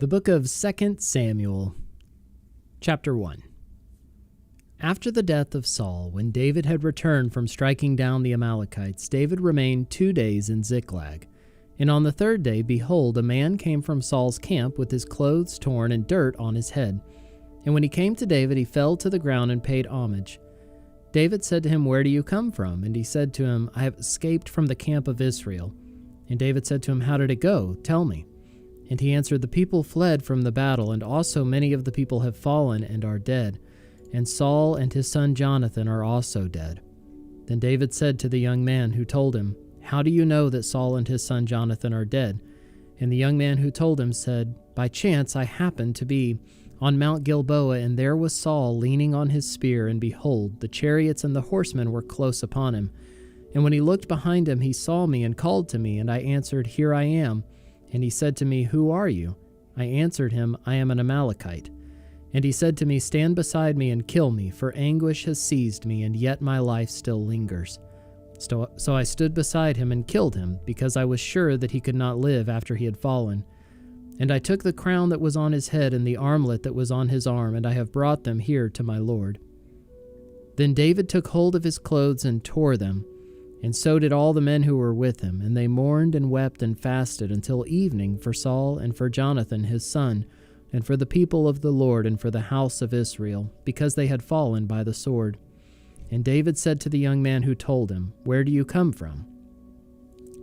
The book of 2 Samuel, chapter 1. After the death of Saul, when David had returned from striking down the Amalekites, David remained 2 days in Ziklag. And on the 3rd day, behold, a man came from Saul's camp with his clothes torn and dirt on his head. And when he came to David, he fell to the ground and paid homage. David said to him, "Where do you come from?" And he said to him, "I have escaped from the camp of Israel." And David said to him, "How did it go? Tell me." And he answered, "The people fled from the battle, and also many of the people have fallen and are dead. And Saul and his son Jonathan are also dead." Then David said to the young man who told him, "How do you know that Saul and his son Jonathan are dead?" And the young man who told him said, "By chance I happened to be on Mount Gilboa, and there was Saul leaning on his spear, and behold, the chariots and the horsemen were close upon him. And when he looked behind him, he saw me and called to me, and I answered, 'Here I am.' And he said to me, 'Who are you?' I answered him, 'I am an Amalekite.' And he said to me, 'Stand beside me and kill me, for anguish has seized me, and yet my life still lingers.' So I stood beside him and killed him, because I was sure that he could not live after he had fallen. And I took the crown that was on his head and the armlet that was on his arm, and I have brought them here to my Lord." Then David took hold of his clothes and tore them, and so did all the men who were with him, and they mourned and wept and fasted until evening for Saul and for Jonathan his son, and for the people of the Lord and for the house of Israel, because they had fallen by the sword. And David said to the young man who told him, "Where do you come from?"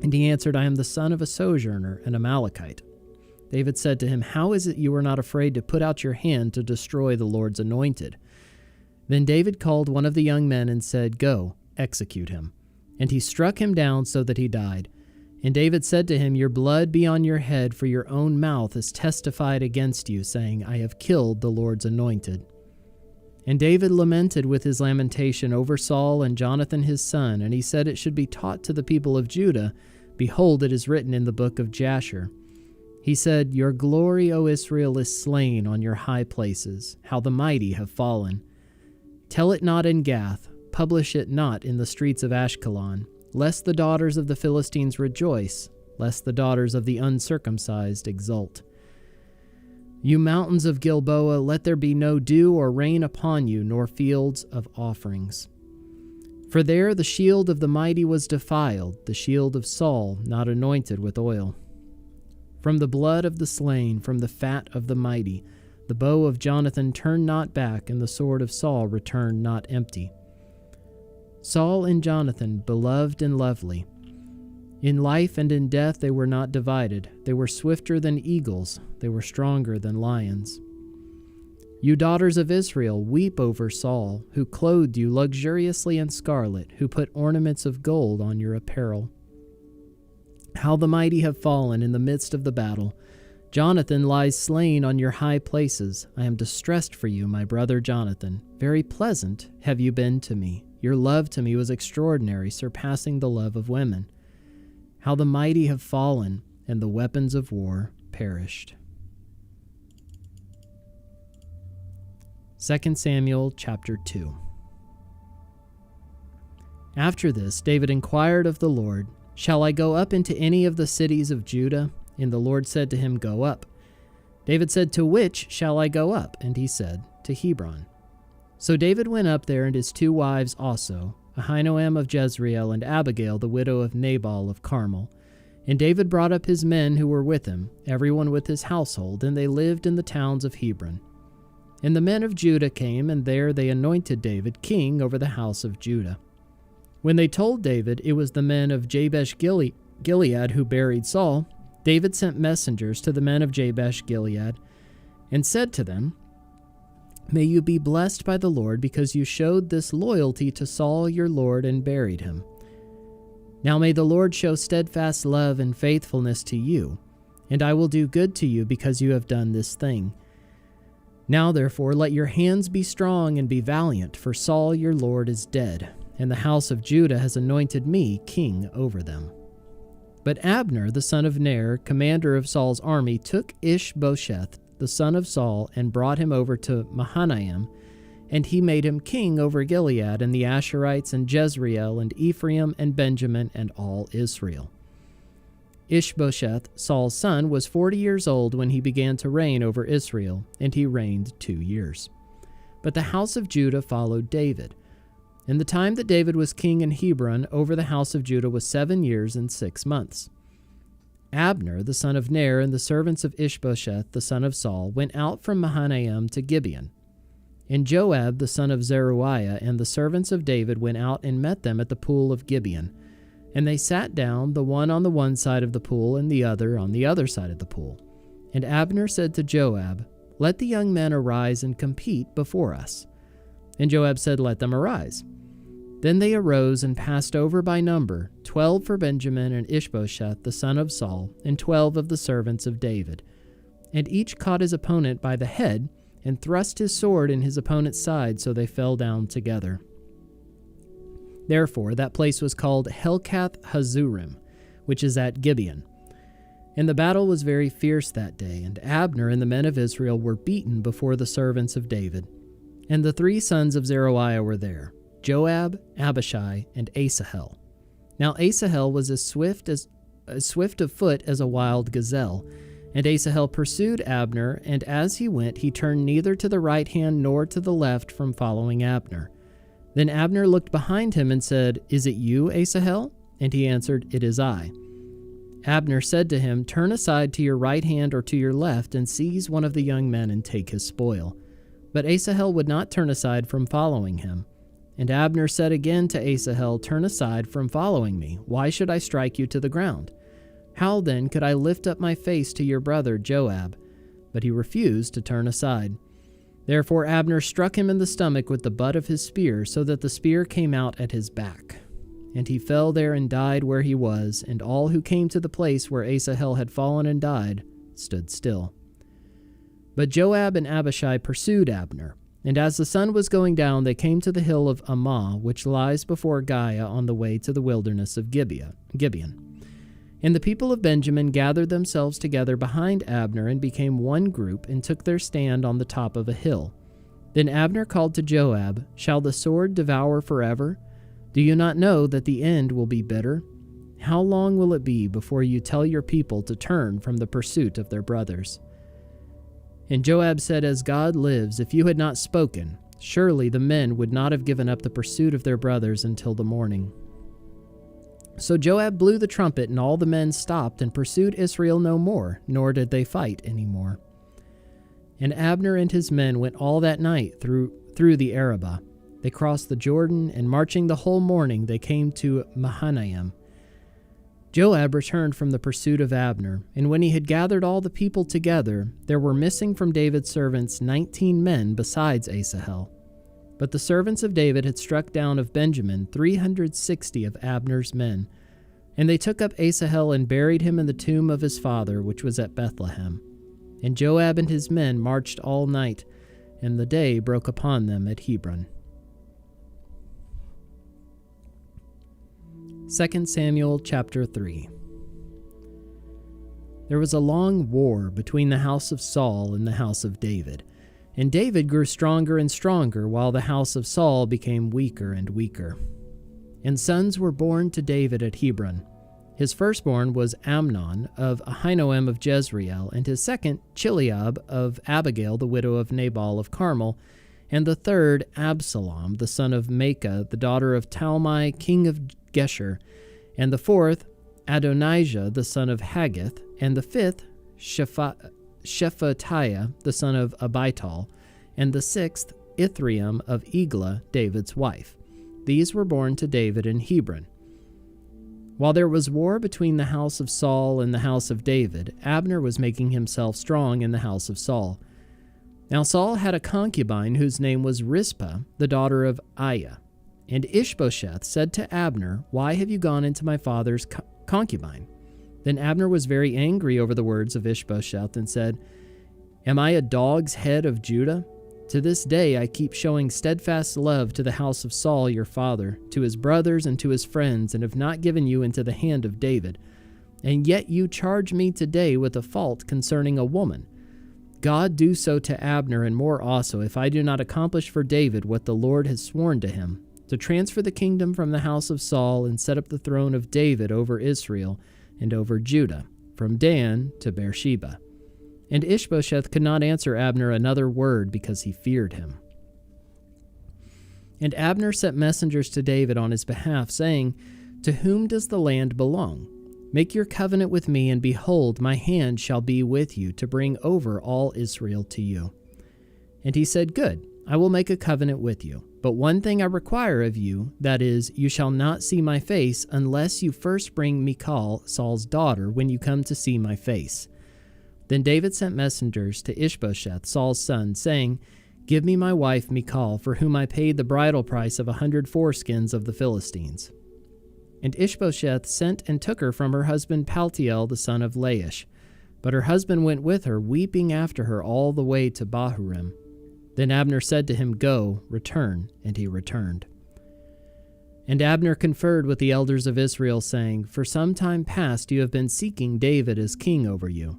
And he answered, "I am the son of a sojourner, an Amalekite." David said to him, "How is it you are not afraid to put out your hand to destroy the Lord's anointed?" Then David called one of the young men and said, "Go, execute him." And he struck him down so that he died. And David said to him, "Your blood be on your head, for your own mouth has testified against you, saying, 'I have killed the Lord's anointed.'" And David lamented with his lamentation over Saul and Jonathan his son, and he said it should be taught to the people of Judah. Behold, it is written in the book of Jasher. He said, "Your glory, O Israel, is slain on your high places, how the mighty have fallen. Tell it not in Gath, publish it not in the streets of Ashkelon, lest the daughters of the Philistines rejoice, lest the daughters of the uncircumcised exult. You mountains of Gilboa, let there be no dew or rain upon you, nor fields of offerings. For there the shield of the mighty was defiled, the shield of Saul not anointed with oil. From the blood of the slain, from the fat of the mighty, the bow of Jonathan turned not back, and the sword of Saul returned not empty. Saul and Jonathan, beloved and lovely. In life and in death they were not divided. They were swifter than eagles. They were stronger than lions. You daughters of Israel, weep over Saul, who clothed you luxuriously in scarlet, who put ornaments of gold on your apparel. How the mighty have fallen in the midst of the battle. Jonathan lies slain on your high places. I am distressed for you, my brother Jonathan. Very pleasant have you been to me. Your love to me was extraordinary, surpassing the love of women. How the mighty have fallen, and the weapons of war perished." 2 Samuel chapter 2. After this, David inquired of the Lord, "Shall I go up into any of the cities of Judah?" And the Lord said to him, "Go up." David said, "To which shall I go up?" And he said, "To Hebron." So David went up there, and his 2 wives also, Ahinoam of Jezreel and Abigail the widow of Nabal of Carmel. And David brought up his men who were with him, everyone with his household, and they lived in the towns of Hebron. And the men of Judah came, and there they anointed David king over the house of Judah. When they told David it was the men of Jabesh Gilead who buried Saul, David sent messengers to the men of Jabesh Gilead, and said to them, "May you be blessed by the Lord, because you showed this loyalty to Saul your Lord and buried him. Now may the Lord show steadfast love and faithfulness to you, and I will do good to you because you have done this thing. Now therefore let your hands be strong and be valiant, for Saul your Lord is dead, and the house of Judah has anointed me king over them." But Abner the son of Ner, commander of Saul's army, took Ishbosheth the son of Saul, and brought him over to Mahanaim, and he made him king over Gilead and the Asherites and Jezreel and Ephraim and Benjamin and all Israel. Ishbosheth, Saul's son, was 40 years old when he began to reign over Israel, and he reigned 2 years. But the house of Judah followed David. And the time that David was king in Hebron over the house of Judah was 7 years and 6 months. Abner, the son of Ner, and the servants of Ishbosheth, the son of Saul, went out from Mahanaim to Gibeon. And Joab, the son of Zeruiah, and the servants of David went out and met them at the pool of Gibeon. And they sat down, the one on the one side of the pool, and the other on the other side of the pool. And Abner said to Joab, "Let the young men arise and compete before us." And Joab said, "Let them arise." Then they arose and passed over by number, 12 for Benjamin and Ishbosheth, the son of Saul, and 12 of the servants of David. And each caught his opponent by the head, and thrust his sword in his opponent's side, so they fell down together. Therefore that place was called Helkath Hazurim, which is at Gibeon. And the battle was very fierce that day, and Abner and the men of Israel were beaten before the servants of David. And the 3 sons of Zeruiah were there, Joab, Abishai, and Asahel. Now Asahel was as swift of foot as a wild gazelle. And Asahel pursued Abner, and as he went, he turned neither to the right hand nor to the left from following Abner. Then Abner looked behind him and said, "Is it you, Asahel?" And he answered, "It is I." Abner said to him, "Turn aside to your right hand or to your left, and seize one of the young men and take his spoil." But Asahel would not turn aside from following him. And Abner said again to Asahel, "Turn aside from following me. Why should I strike you to the ground? How then could I lift up my face to your brother Joab?" But he refused to turn aside. Therefore Abner struck him in the stomach with the butt of his spear, so that the spear came out at his back. And he fell there and died where he was, and all who came to the place where Asahel had fallen and died stood still. But Joab and Abishai pursued Abner, and as the sun was going down, they came to the hill of Ammah, which lies before Giah on the way to the wilderness of Gibeon. And the people of Benjamin gathered themselves together behind Abner and became one group and took their stand on the top of a hill. Then Abner called to Joab, "Shall the sword devour forever? Do you not know that the end will be bitter? How long will it be before you tell your people to turn from the pursuit of their brothers?" And Joab said, "As God lives, if you had not spoken, surely the men would not have given up the pursuit of their brothers until the morning." So Joab blew the trumpet, and all the men stopped and pursued Israel no more, nor did they fight any more. And Abner and his men went all that night through the Arabah. They crossed the Jordan, and marching the whole morning, they came to Mahanaim. Joab returned from the pursuit of Abner, and when he had gathered all the people together, there were missing from David's servants 19 men besides Asahel. But the servants of David had struck down of Benjamin 360 of Abner's men. And they took up Asahel and buried him in the tomb of his father, which was at Bethlehem. And Joab and his men marched all night, and the day broke upon them at Hebron. 2 Samuel chapter 3. There was a long war between the house of Saul and the house of David. And David grew stronger and stronger, while the house of Saul became weaker and weaker. And sons were born to David at Hebron. His firstborn was Amnon of Ahinoam of Jezreel, and his second Chileab of Abigail, the widow of Nabal of Carmel, and the third Absalom, the son of Maacah, the daughter of Talmai, king of Geshur, and the fourth Adonijah, the son of Haggith, and the fifth Shephatiah, the son of Abital, and the sixth Ithream of Eglah, David's wife. These were born to David in Hebron. While there was war between the house of Saul and the house of David, Abner was making himself strong in the house of Saul. Now Saul had a concubine whose name was Rizpah, the daughter of Aiah. And Ishbosheth said to Abner, "Why have you gone into my father's concubine?" Then Abner was very angry over the words of Ishbosheth and said, "Am I a dog's head of Judah? To this day I keep showing steadfast love to the house of Saul your father, to his brothers and to his friends, and have not given you into the hand of David. And yet you charge me today with a fault concerning a woman. God do so to Abner and more also, if I do not accomplish for David what the Lord has sworn to him, to transfer the kingdom from the house of Saul and set up the throne of David over Israel, and over Judah, from Dan to Beersheba. And Ishbosheth could not answer Abner another word because he feared him. And Abner sent messengers to David on his behalf, saying, "To whom does the land belong? Make your covenant with me, and behold, my hand shall be with you to bring over all Israel to you." And he said, "Good, I will make a covenant with you. But one thing I require of you, that is, you shall not see my face unless you first bring Michal, Saul's daughter, when you come to see my face." Then David sent messengers to Ishbosheth, Saul's son, saying, "Give me my wife Michal, for whom I paid the bridal price of 100 foreskins of the Philistines." And Ishbosheth sent and took her from her husband Paltiel, the son of Laish. But her husband went with her, weeping after her all the way to Bahurim. Then Abner said to him, "Go, return," and he returned. And Abner conferred with the elders of Israel, saying, "For some time past you have been seeking David as king over you.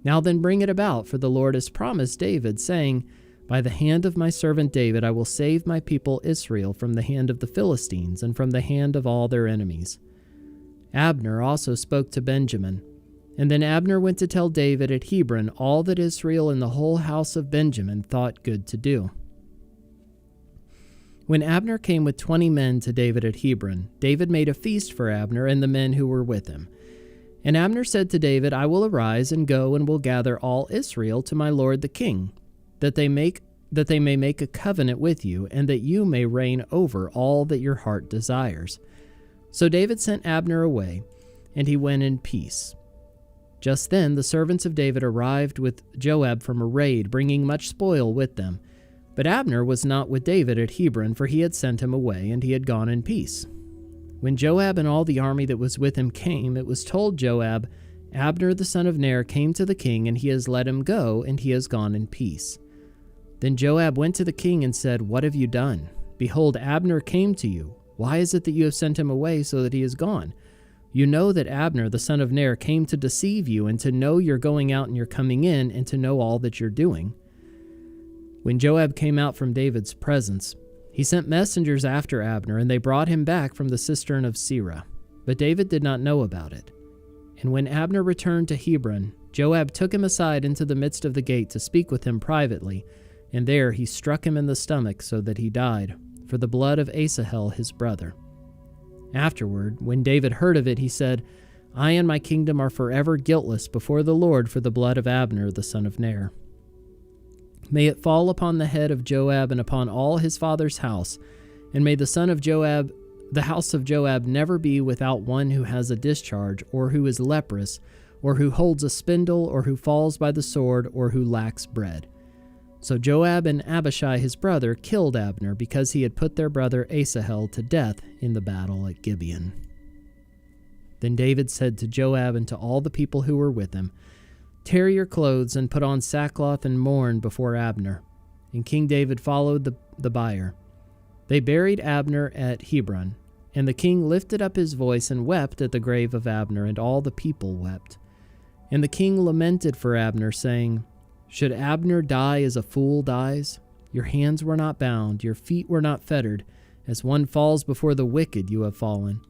Now then bring it about, for the Lord has promised David, saying, By the hand of my servant David I will save my people Israel from the hand of the Philistines and from the hand of all their enemies." Abner also spoke to Benjamin. And then Abner went to tell David at Hebron all that Israel and the whole house of Benjamin thought good to do. When Abner came with 20 men to David at Hebron, David made a feast for Abner and the men who were with him. And Abner said to David, "I will arise and go and will gather all Israel to my lord the king, that they may make a covenant with you, and that you may reign over all that your heart desires." So David sent Abner away, and he went in peace. Just then the servants of David arrived with Joab from a raid, bringing much spoil with them. But Abner was not with David at Hebron, for he had sent him away, and he had gone in peace. When Joab and all the army that was with him came, it was told Joab, "Abner the son of Ner came to the king, and he has let him go, and he has gone in peace." Then Joab went to the king and said, "What have you done? Behold, Abner came to you. Why is it that you have sent him away so that he is gone? You know that Abner the son of Ner came to deceive you, and to know you're going out and you're coming in, and to know all that you're doing." When Joab came out from David's presence, he sent messengers after Abner, and they brought him back from the cistern of Sirah. But David did not know about it. And when Abner returned to Hebron, Joab took him aside into the midst of the gate to speak with him privately, and there he struck him in the stomach so that he died, for the blood of Asahel his brother. Afterward, when David heard of it, he said, "I and my kingdom are forever guiltless before the Lord for the blood of Abner the son of Ner. May it fall upon the head of Joab and upon all his father's house, and may the house of Joab never be without one who has a discharge, or who is leprous, or who holds a spindle, or who falls by the sword, or who lacks bread." So Joab and Abishai his brother killed Abner, because he had put their brother Asahel to death in the battle at Gibeon. Then David said to Joab and to all the people who were with him, "Tear your clothes and put on sackcloth and mourn before Abner." And King David followed the bier. They buried Abner at Hebron, and the king lifted up his voice and wept at the grave of Abner, and all the people wept. And the king lamented for Abner, saying, "Should Abner die as a fool dies? Your hands were not bound, your feet were not fettered. As one falls before the wicked, you have fallen."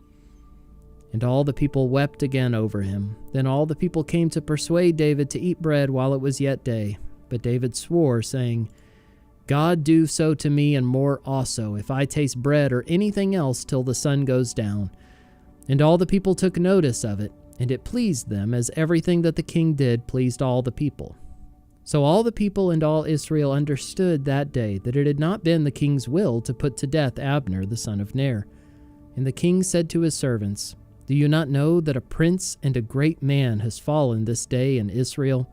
And all the people wept again over him. Then all the people came to persuade David to eat bread while it was yet day. But David swore, saying, "God do so to me and more also, if I taste bread or anything else till the sun goes down." And all the people took notice of it, and it pleased them, as everything that the king did pleased all the people. So all the people and all Israel understood that day that it had not been the king's will to put to death Abner the son of Ner. And the king said to his servants, "Do you not know that a prince and a great man has fallen this day in Israel?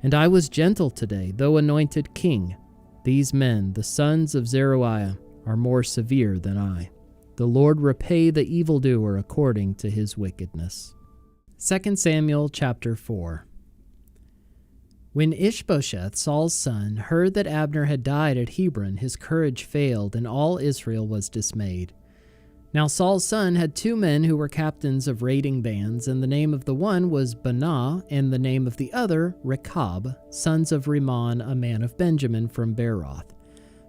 And I was gentle today, though anointed king. These men, the sons of Zeruiah, are more severe than I. The Lord repay the evildoer according to his wickedness." 2 Samuel chapter 4. When Ishbosheth, Saul's son, heard that Abner had died at Hebron, his courage failed, and all Israel was dismayed. Now Saul's son had 2 men who were captains of raiding bands, and the name of the one was Banah, and the name of the other Rechab, sons of Rimmon, a man of Benjamin from Beeroth.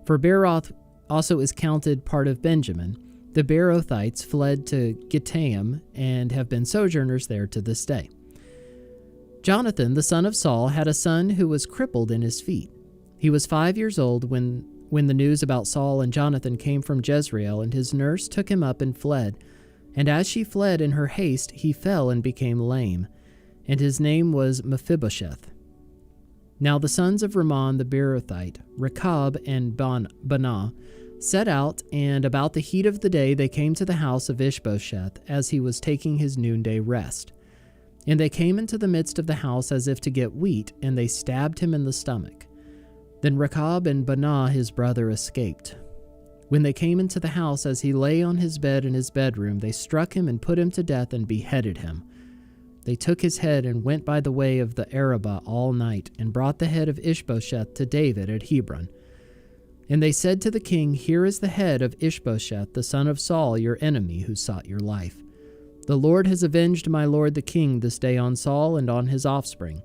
For Beeroth also is counted part of Benjamin. The Beerothites fled to Gittaim and have been sojourners there to this day. Jonathan, the son of Saul, had a son who was crippled in his feet. He was 5 years old when the news about Saul and Jonathan came from Jezreel, and his nurse took him up and fled. And as she fled in her haste, he fell and became lame, and his name was Mephibosheth. Now the sons of Rimmon the Beerothite, Rechab and Baanah, set out, and about the heat of the day they came to the house of Ishbosheth as he was taking his noonday rest. And they came into the midst of the house as if to get wheat, and they stabbed him in the stomach. Then Rechab and Baanah his brother escaped. When they came into the house as he lay on his bed in his bedroom, they struck him and put him to death and beheaded him. They took his head and went by the way of the Arabah all night, and brought the head of Ishbosheth to David at Hebron. And they said to the king, "Here is the head of Ishbosheth, the son of Saul, your enemy, who sought your life. The Lord has avenged my lord the king this day on Saul and on his offspring."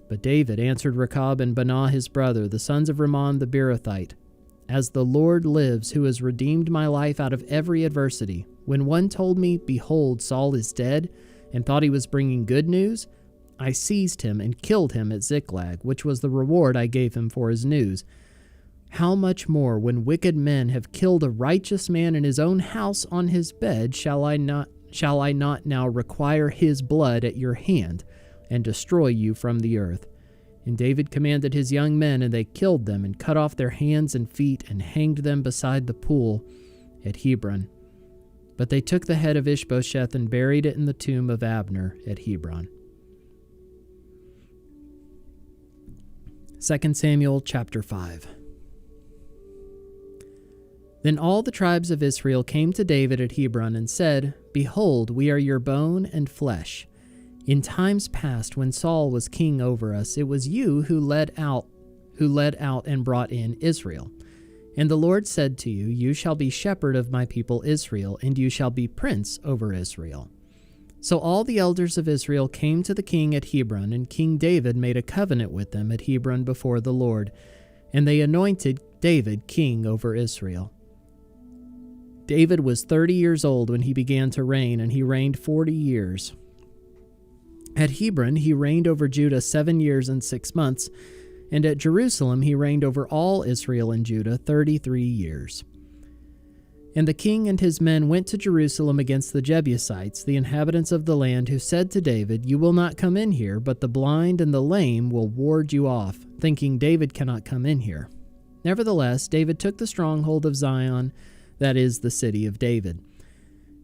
But David answered Rechab and Baanah his brother, the sons of Rimmon the Beerothite, "As the Lord lives, who has redeemed my life out of every adversity, when one told me, 'Behold, Saul is dead,' and thought he was bringing good news, I seized him and killed him at Ziklag, which was the reward I gave him for his news. How much more, when wicked men have killed a righteous man in his own house on his bed, shall I not now require his blood at your hand, and destroy you from the earth?" And David commanded his young men, and they killed them, and cut off their hands and feet, and hanged them beside the pool at Hebron. But they took the head of Ishbosheth and buried it in the tomb of Abner at Hebron. 2 Samuel chapter 5. Then all the tribes of Israel came to David at Hebron and said, "Behold, we are your bone and flesh. In times past, when Saul was king over us, it was you who led out and brought in Israel. And the Lord said to you, 'You shall be shepherd of my people Israel, and you shall be prince over Israel.' So all the elders of Israel came to the king at Hebron, and King David made a covenant with them at Hebron before the Lord, and they anointed David king over Israel. David was 30 years old when he began to reign, and he reigned 40 years. At Hebron he reigned over Judah 7 years and 6 months, and at Jerusalem he reigned over all Israel and Judah 33 years. And the king and his men went to Jerusalem against the Jebusites, the inhabitants of the land, who said to David, 'You will not come in here, but the blind and the lame will ward you off,' thinking David cannot come in here. Nevertheless, David took the stronghold of Zion, that is, the city of David.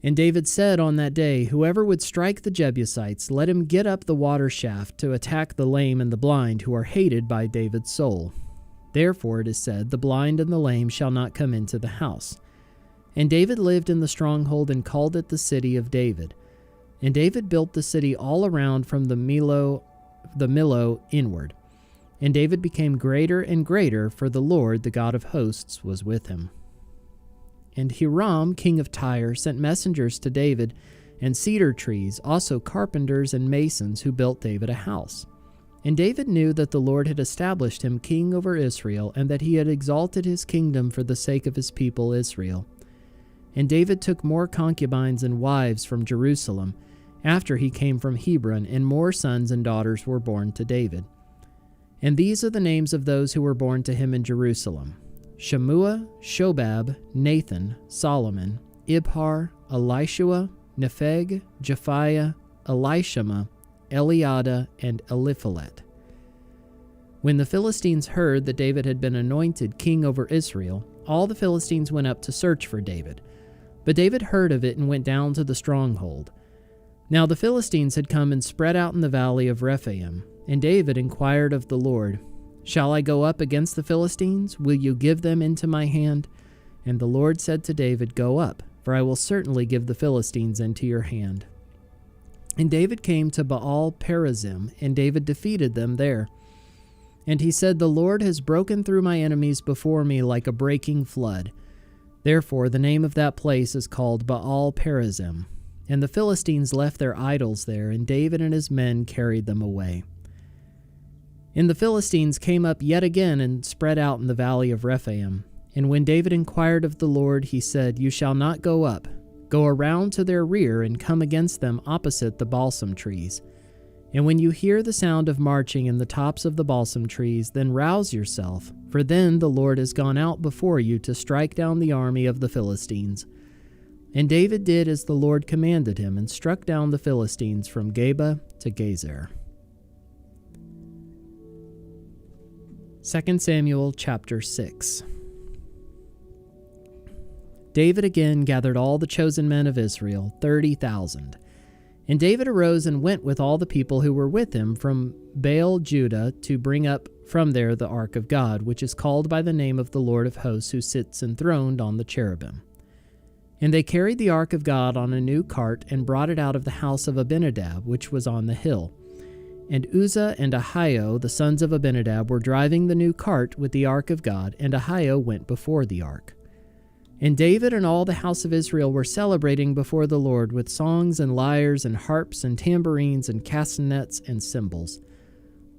And David said on that day, 'Whoever would strike the Jebusites, let him get up the water shaft to attack the lame and the blind, who are hated by David's soul.' Therefore it is said, 'The blind and the lame shall not come into the house.' And David lived in the stronghold and called it the city of David. And David built the city all around from the Millo inward. And David became greater and greater, for the Lord, the God of hosts, was with him. And Hiram, king of Tyre, sent messengers to David, and cedar trees, also carpenters and masons, who built David a house. And David knew that the Lord had established him king over Israel, and that he had exalted his kingdom for the sake of his people Israel. And David took more concubines and wives from Jerusalem, after he came from Hebron, and more sons and daughters were born to David. And these are the names of those who were born to him in Jerusalem: Shammua, Shobab, Nathan, Solomon, Ibhar, Elishua, Nepheg, Japhiah, Elishama, Eliada, and Eliphalet. When the Philistines heard that David had been anointed king over Israel, all the Philistines went up to search for David. But David heard of it and went down to the stronghold. Now the Philistines had come and spread out in the valley of Rephaim, and David inquired of the Lord, "Shall I go up against the Philistines? Will you give them into my hand?" And the Lord said to David, "Go up, for I will certainly give the Philistines into your hand." And David came to Baal Perazim, and David defeated them there. And he said, "The Lord has broken through my enemies before me like a breaking flood." Therefore the name of that place is called Baal Perazim. And the Philistines left their idols there, and David and his men carried them away. And the Philistines came up yet again and spread out in the valley of Rephaim. And when David inquired of the Lord, he said, "You shall not go up. Go around to their rear and come against them opposite the balsam trees. And when you hear the sound of marching in the tops of the balsam trees, then rouse yourself, for then the Lord has gone out before you to strike down the army of the Philistines." And David did as the Lord commanded him, and struck down the Philistines from Geba to Gezer. 2 Samuel chapter 6. David again gathered all the chosen men of Israel, 30,000. And David arose and went with all the people who were with him from Baal Judah to bring up from there the ark of God, which is called by the name of the Lord of hosts, who sits enthroned on the cherubim. And they carried the ark of God on a new cart and brought it out of the house of Abinadab, which was on the hill. And Uzzah and Ahio, the sons of Abinadab, were driving the new cart with the ark of God, and Ahio went before the ark. And David and all the house of Israel were celebrating before the Lord with songs and lyres and harps and tambourines and castanets and cymbals.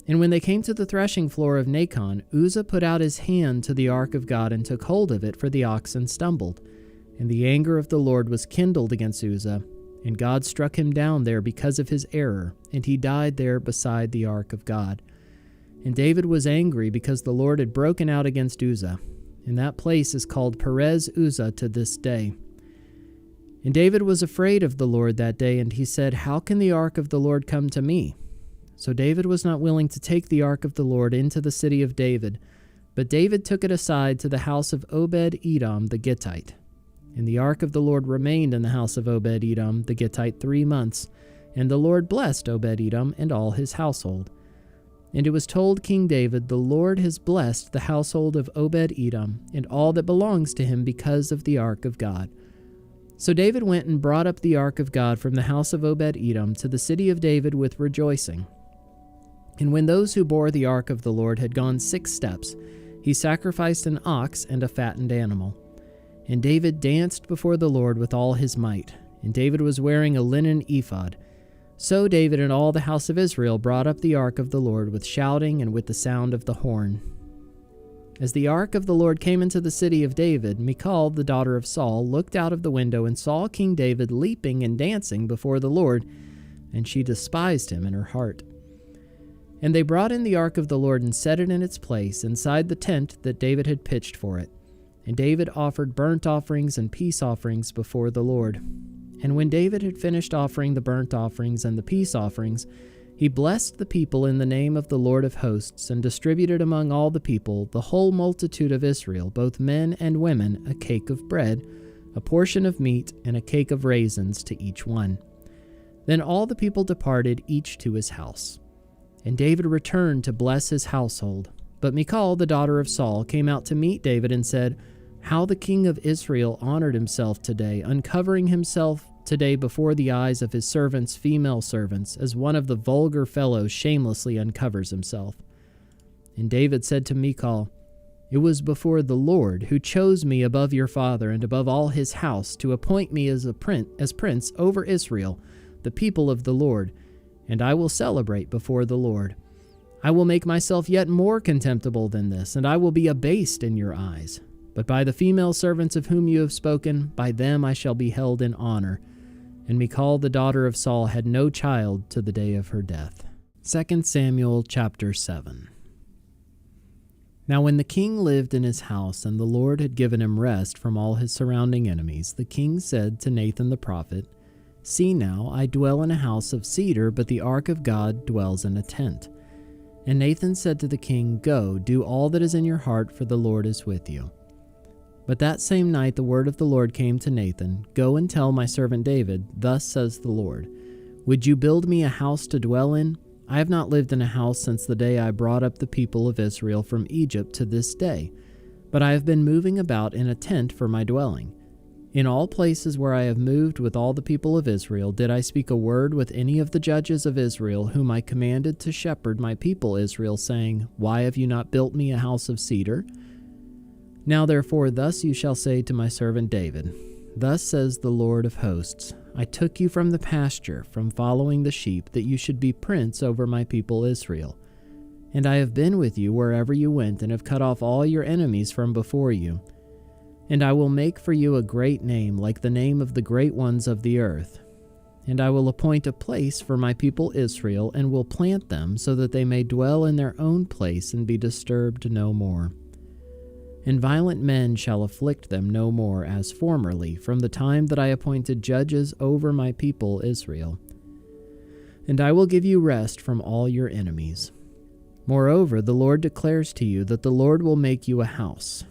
And when they came to the threshing floor of Nacon, Uzzah put out his hand to the ark of God and took hold of it, for the oxen stumbled. And the anger of the Lord was kindled against Uzzah, and God struck him down there because of his error, and he died there beside the ark of God. And David was angry because the Lord had broken out against Uzzah, and that place is called Perez Uzzah to this day. And David was afraid of the Lord that day, and he said, "How can the ark of the Lord come to me?" So David was not willing to take the ark of the Lord into the city of David, but David took it aside to the house of Obed-Edom the Gittite. And the ark of the Lord remained in the house of Obed-Edom the Gittite 3 months, and the Lord blessed Obed-Edom and all his household. And it was told King David, "The Lord has blessed the household of Obed-Edom and all that belongs to him because of the ark of God." So David went and brought up the ark of God from the house of Obed-Edom to the city of David with rejoicing. And when those who bore the ark of the Lord had gone 6 steps, he sacrificed an ox and a fattened animal. And David danced before the Lord with all his might, and David was wearing a linen ephod. So David and all the house of Israel brought up the ark of the Lord with shouting and with the sound of the horn. As the ark of the Lord came into the city of David, Michal, the daughter of Saul, looked out of the window and saw King David leaping and dancing before the Lord, and she despised him in her heart. And they brought in the ark of the Lord and set it in its place inside the tent that David had pitched for it. And David offered burnt offerings and peace offerings before the Lord. And when David had finished offering the burnt offerings and the peace offerings, he blessed the people in the name of the Lord of hosts, and distributed among all the people, the whole multitude of Israel, both men and women, a cake of bread, a portion of meat, and a cake of raisins to each one. Then all the people departed, each to his house. And David returned to bless his household. But Michal, the daughter of Saul, came out to meet David and said, "How the king of Israel honored himself today, uncovering himself today before the eyes of his servants, female servants, as one of the vulgar fellows shamelessly uncovers himself." And David said to Michal, "It was before the Lord, who chose me above your father and above all his house, to appoint me as prince over Israel, the people of the Lord, and I will celebrate before the Lord. I will make myself yet more contemptible than this, and I will be abased in your eyes. But by the female servants of whom you have spoken, by them I shall be held in honor." And Michal, the daughter of Saul, had no child to the day of her death. 2 Samuel chapter 7. Now when the king lived in his house, and the Lord had given him rest from all his surrounding enemies, the king said to Nathan the prophet, "See now, I dwell in a house of cedar, but the ark of God dwells in a tent." And Nathan said to the king, "Go, do all that is in your heart, for the Lord is with you." But that same night the word of the Lord came to Nathan, "Go and tell my servant David, thus says the Lord, would you build me a house to dwell in? I have not lived in a house since the day I brought up the people of Israel from Egypt to this day, but I have been moving about in a tent for my dwelling. In all places where I have moved with all the people of Israel, did I speak a word with any of the judges of Israel, whom I commanded to shepherd my people Israel, saying, Why have you not built me a house of cedar? Now therefore thus you shall say to my servant David, Thus says the Lord of hosts, I took you from the pasture, from following the sheep, that you should be prince over my people Israel. And I have been with you wherever you went, and have cut off all your enemies from before you. And I will make for you a great name, like the name of the great ones of the earth. And I will appoint a place for my people Israel, and will plant them, so that they may dwell in their own place and be disturbed no more. And violent men shall afflict them no more as formerly, from the time that I appointed judges over my people Israel. And I will give you rest from all your enemies. Moreover, the Lord declares to you that the Lord will make you a house.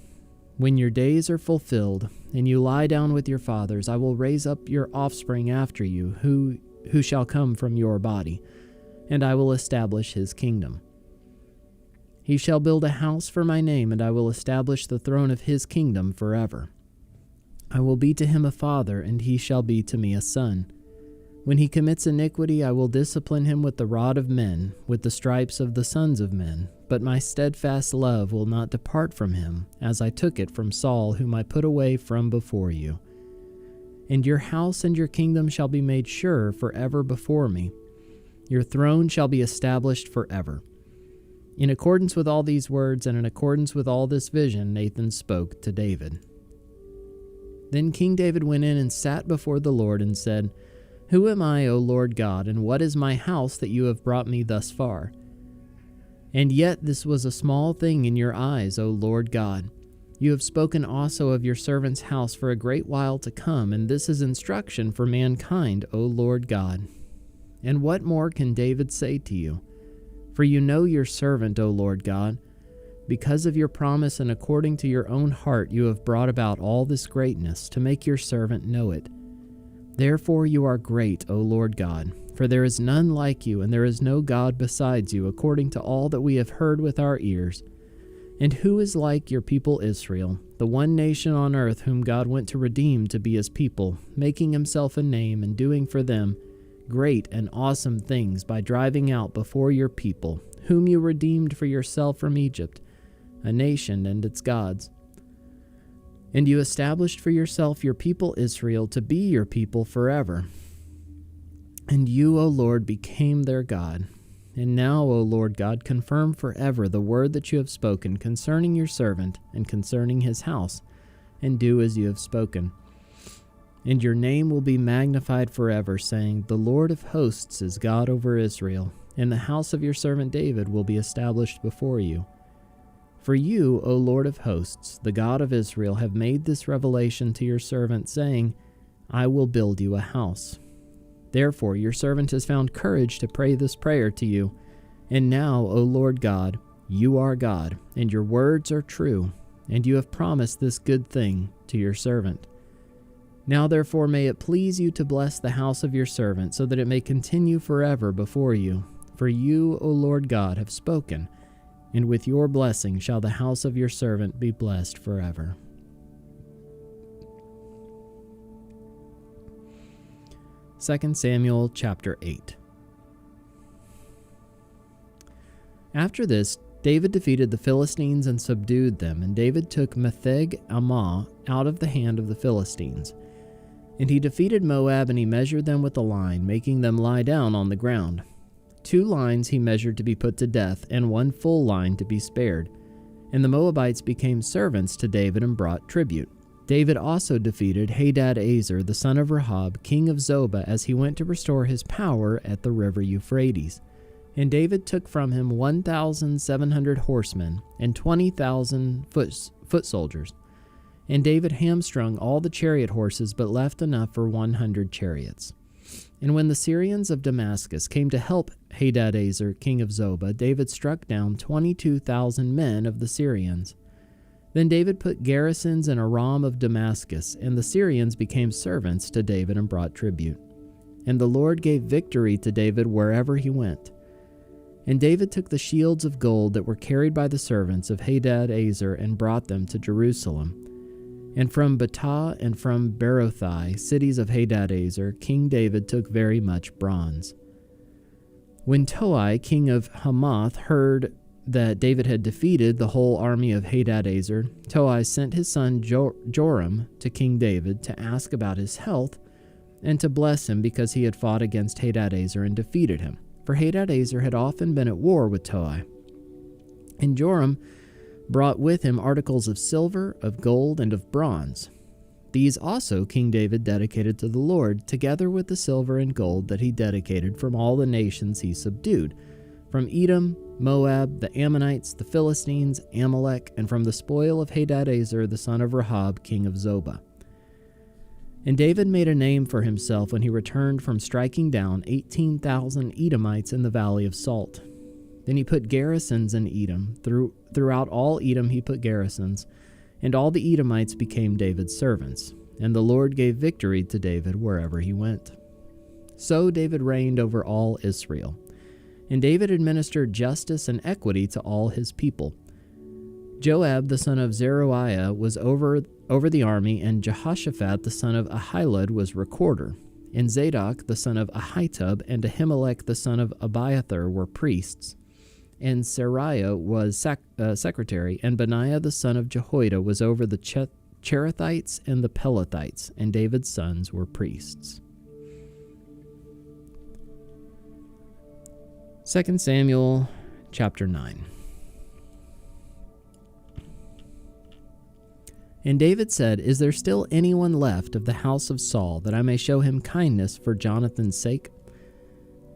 When your days are fulfilled, and you lie down with your fathers, I will raise up your offspring after you, who shall come from your body, and I will establish his kingdom. He shall build a house for my name, and I will establish the throne of his kingdom forever. I will be to him a father, and he shall be to me a son. When he commits iniquity, I will discipline him with the rod of men, with the stripes of the sons of men. But my steadfast love will not depart from him, as I took it from Saul, whom I put away from before you. And your house and your kingdom shall be made sure forever before me. Your throne shall be established forever. In accordance with all these words, and in accordance with all this vision, Nathan spoke to David. Then King David went in and sat before the Lord and said, Who am I, O Lord God, and what is my house that you have brought me thus far? And yet this was a small thing in your eyes, O Lord God. You have spoken also of your servant's house for a great while to come, and this is instruction for mankind, O Lord God. And what more can David say to you? For you know your servant, O Lord God. Because of your promise and according to your own heart you have brought about all this greatness, to make your servant know it. Therefore you are great, O Lord God, for there is none like you, and there is no God besides you, according to all that we have heard with our ears. And who is like your people Israel, the one nation on earth whom God went to redeem to be his people, making himself a name and doing for them great and awesome things by driving out before your people, whom you redeemed for yourself from Egypt, a nation and its gods. And you established for yourself your people Israel to be your people forever. And you, O Lord, became their God. And now, O Lord God, confirm forever the word that you have spoken concerning your servant and concerning his house, and do as you have spoken. And your name will be magnified forever, saying, The Lord of hosts is God over Israel, and the house of your servant David will be established before you. For you, O Lord of hosts, the God of Israel, have made this revelation to your servant, saying, I will build you a house. Therefore your servant has found courage to pray this prayer to you. And now, O Lord God, you are God, and your words are true, and you have promised this good thing to your servant. Now therefore may it please you to bless the house of your servant, so that it may continue forever before you. For you, O Lord God, have spoken, and with your blessing shall the house of your servant be blessed forever. Second Samuel chapter 8. After this, David defeated the Philistines and subdued them, and David took Metheg-ammah out of the hand of the Philistines. And he defeated Moab, and he measured them with a line, making them lie down on the ground. 2 lines he measured to be put to death, and 1 full line to be spared. And the Moabites became servants to David and brought tribute. David also defeated Hadadezer, the son of Rehob, king of Zobah, as he went to restore his power at the river Euphrates. And David took from him 1,700 horsemen and 20,000 foot soldiers. And David hamstrung all the chariot horses, but left enough for 100 chariots. And when the Syrians of Damascus came to help Hadadezer, king of Zobah, David struck down 22,000 men of the Syrians. Then David put garrisons in Aram of Damascus, and the Syrians became servants to David and brought tribute. And the Lord gave victory to David wherever he went. And David took the shields of gold that were carried by the servants of Hadadezer and brought them to Jerusalem. And from Betah and from Berothai, cities of Hadadezer, King David took very much bronze. When Toi, king of Hamath, heard that David had defeated the whole army of Hadadezer, Toi sent his son Joram to King David to ask about his health and to bless him because he had fought against Hadadezer and defeated him. For Hadadezer had often been at war with Toi. And Joram brought with him articles of silver, of gold, and of bronze. These also King David dedicated to the Lord, together with the silver and gold that he dedicated from all the nations he subdued, from Edom, Moab, the Ammonites, the Philistines, Amalek, and from the spoil of Hadadezer the son of Rehob, king of Zobah. And David made a name for himself when he returned from striking down 18,000 Edomites in the Valley of Salt. Then he put garrisons in Edom. Throughout all Edom he put garrisons, and all the Edomites became David's servants, and the Lord gave victory to David wherever he went. So David reigned over all Israel, and David administered justice and equity to all his people. Joab the son of Zeruiah was over the army, and Jehoshaphat the son of Ahilud was recorder, and Zadok the son of Ahitub and Ahimelech the son of Abiathar were priests, and Seraiah was secretary, and Benaiah the son of Jehoiada was over the Cherethites and the Pelethites, and David's sons were priests. 2 Samuel chapter 9. And David said, "Is there still anyone left of the house of Saul, that I may show him kindness for Jonathan's sake?"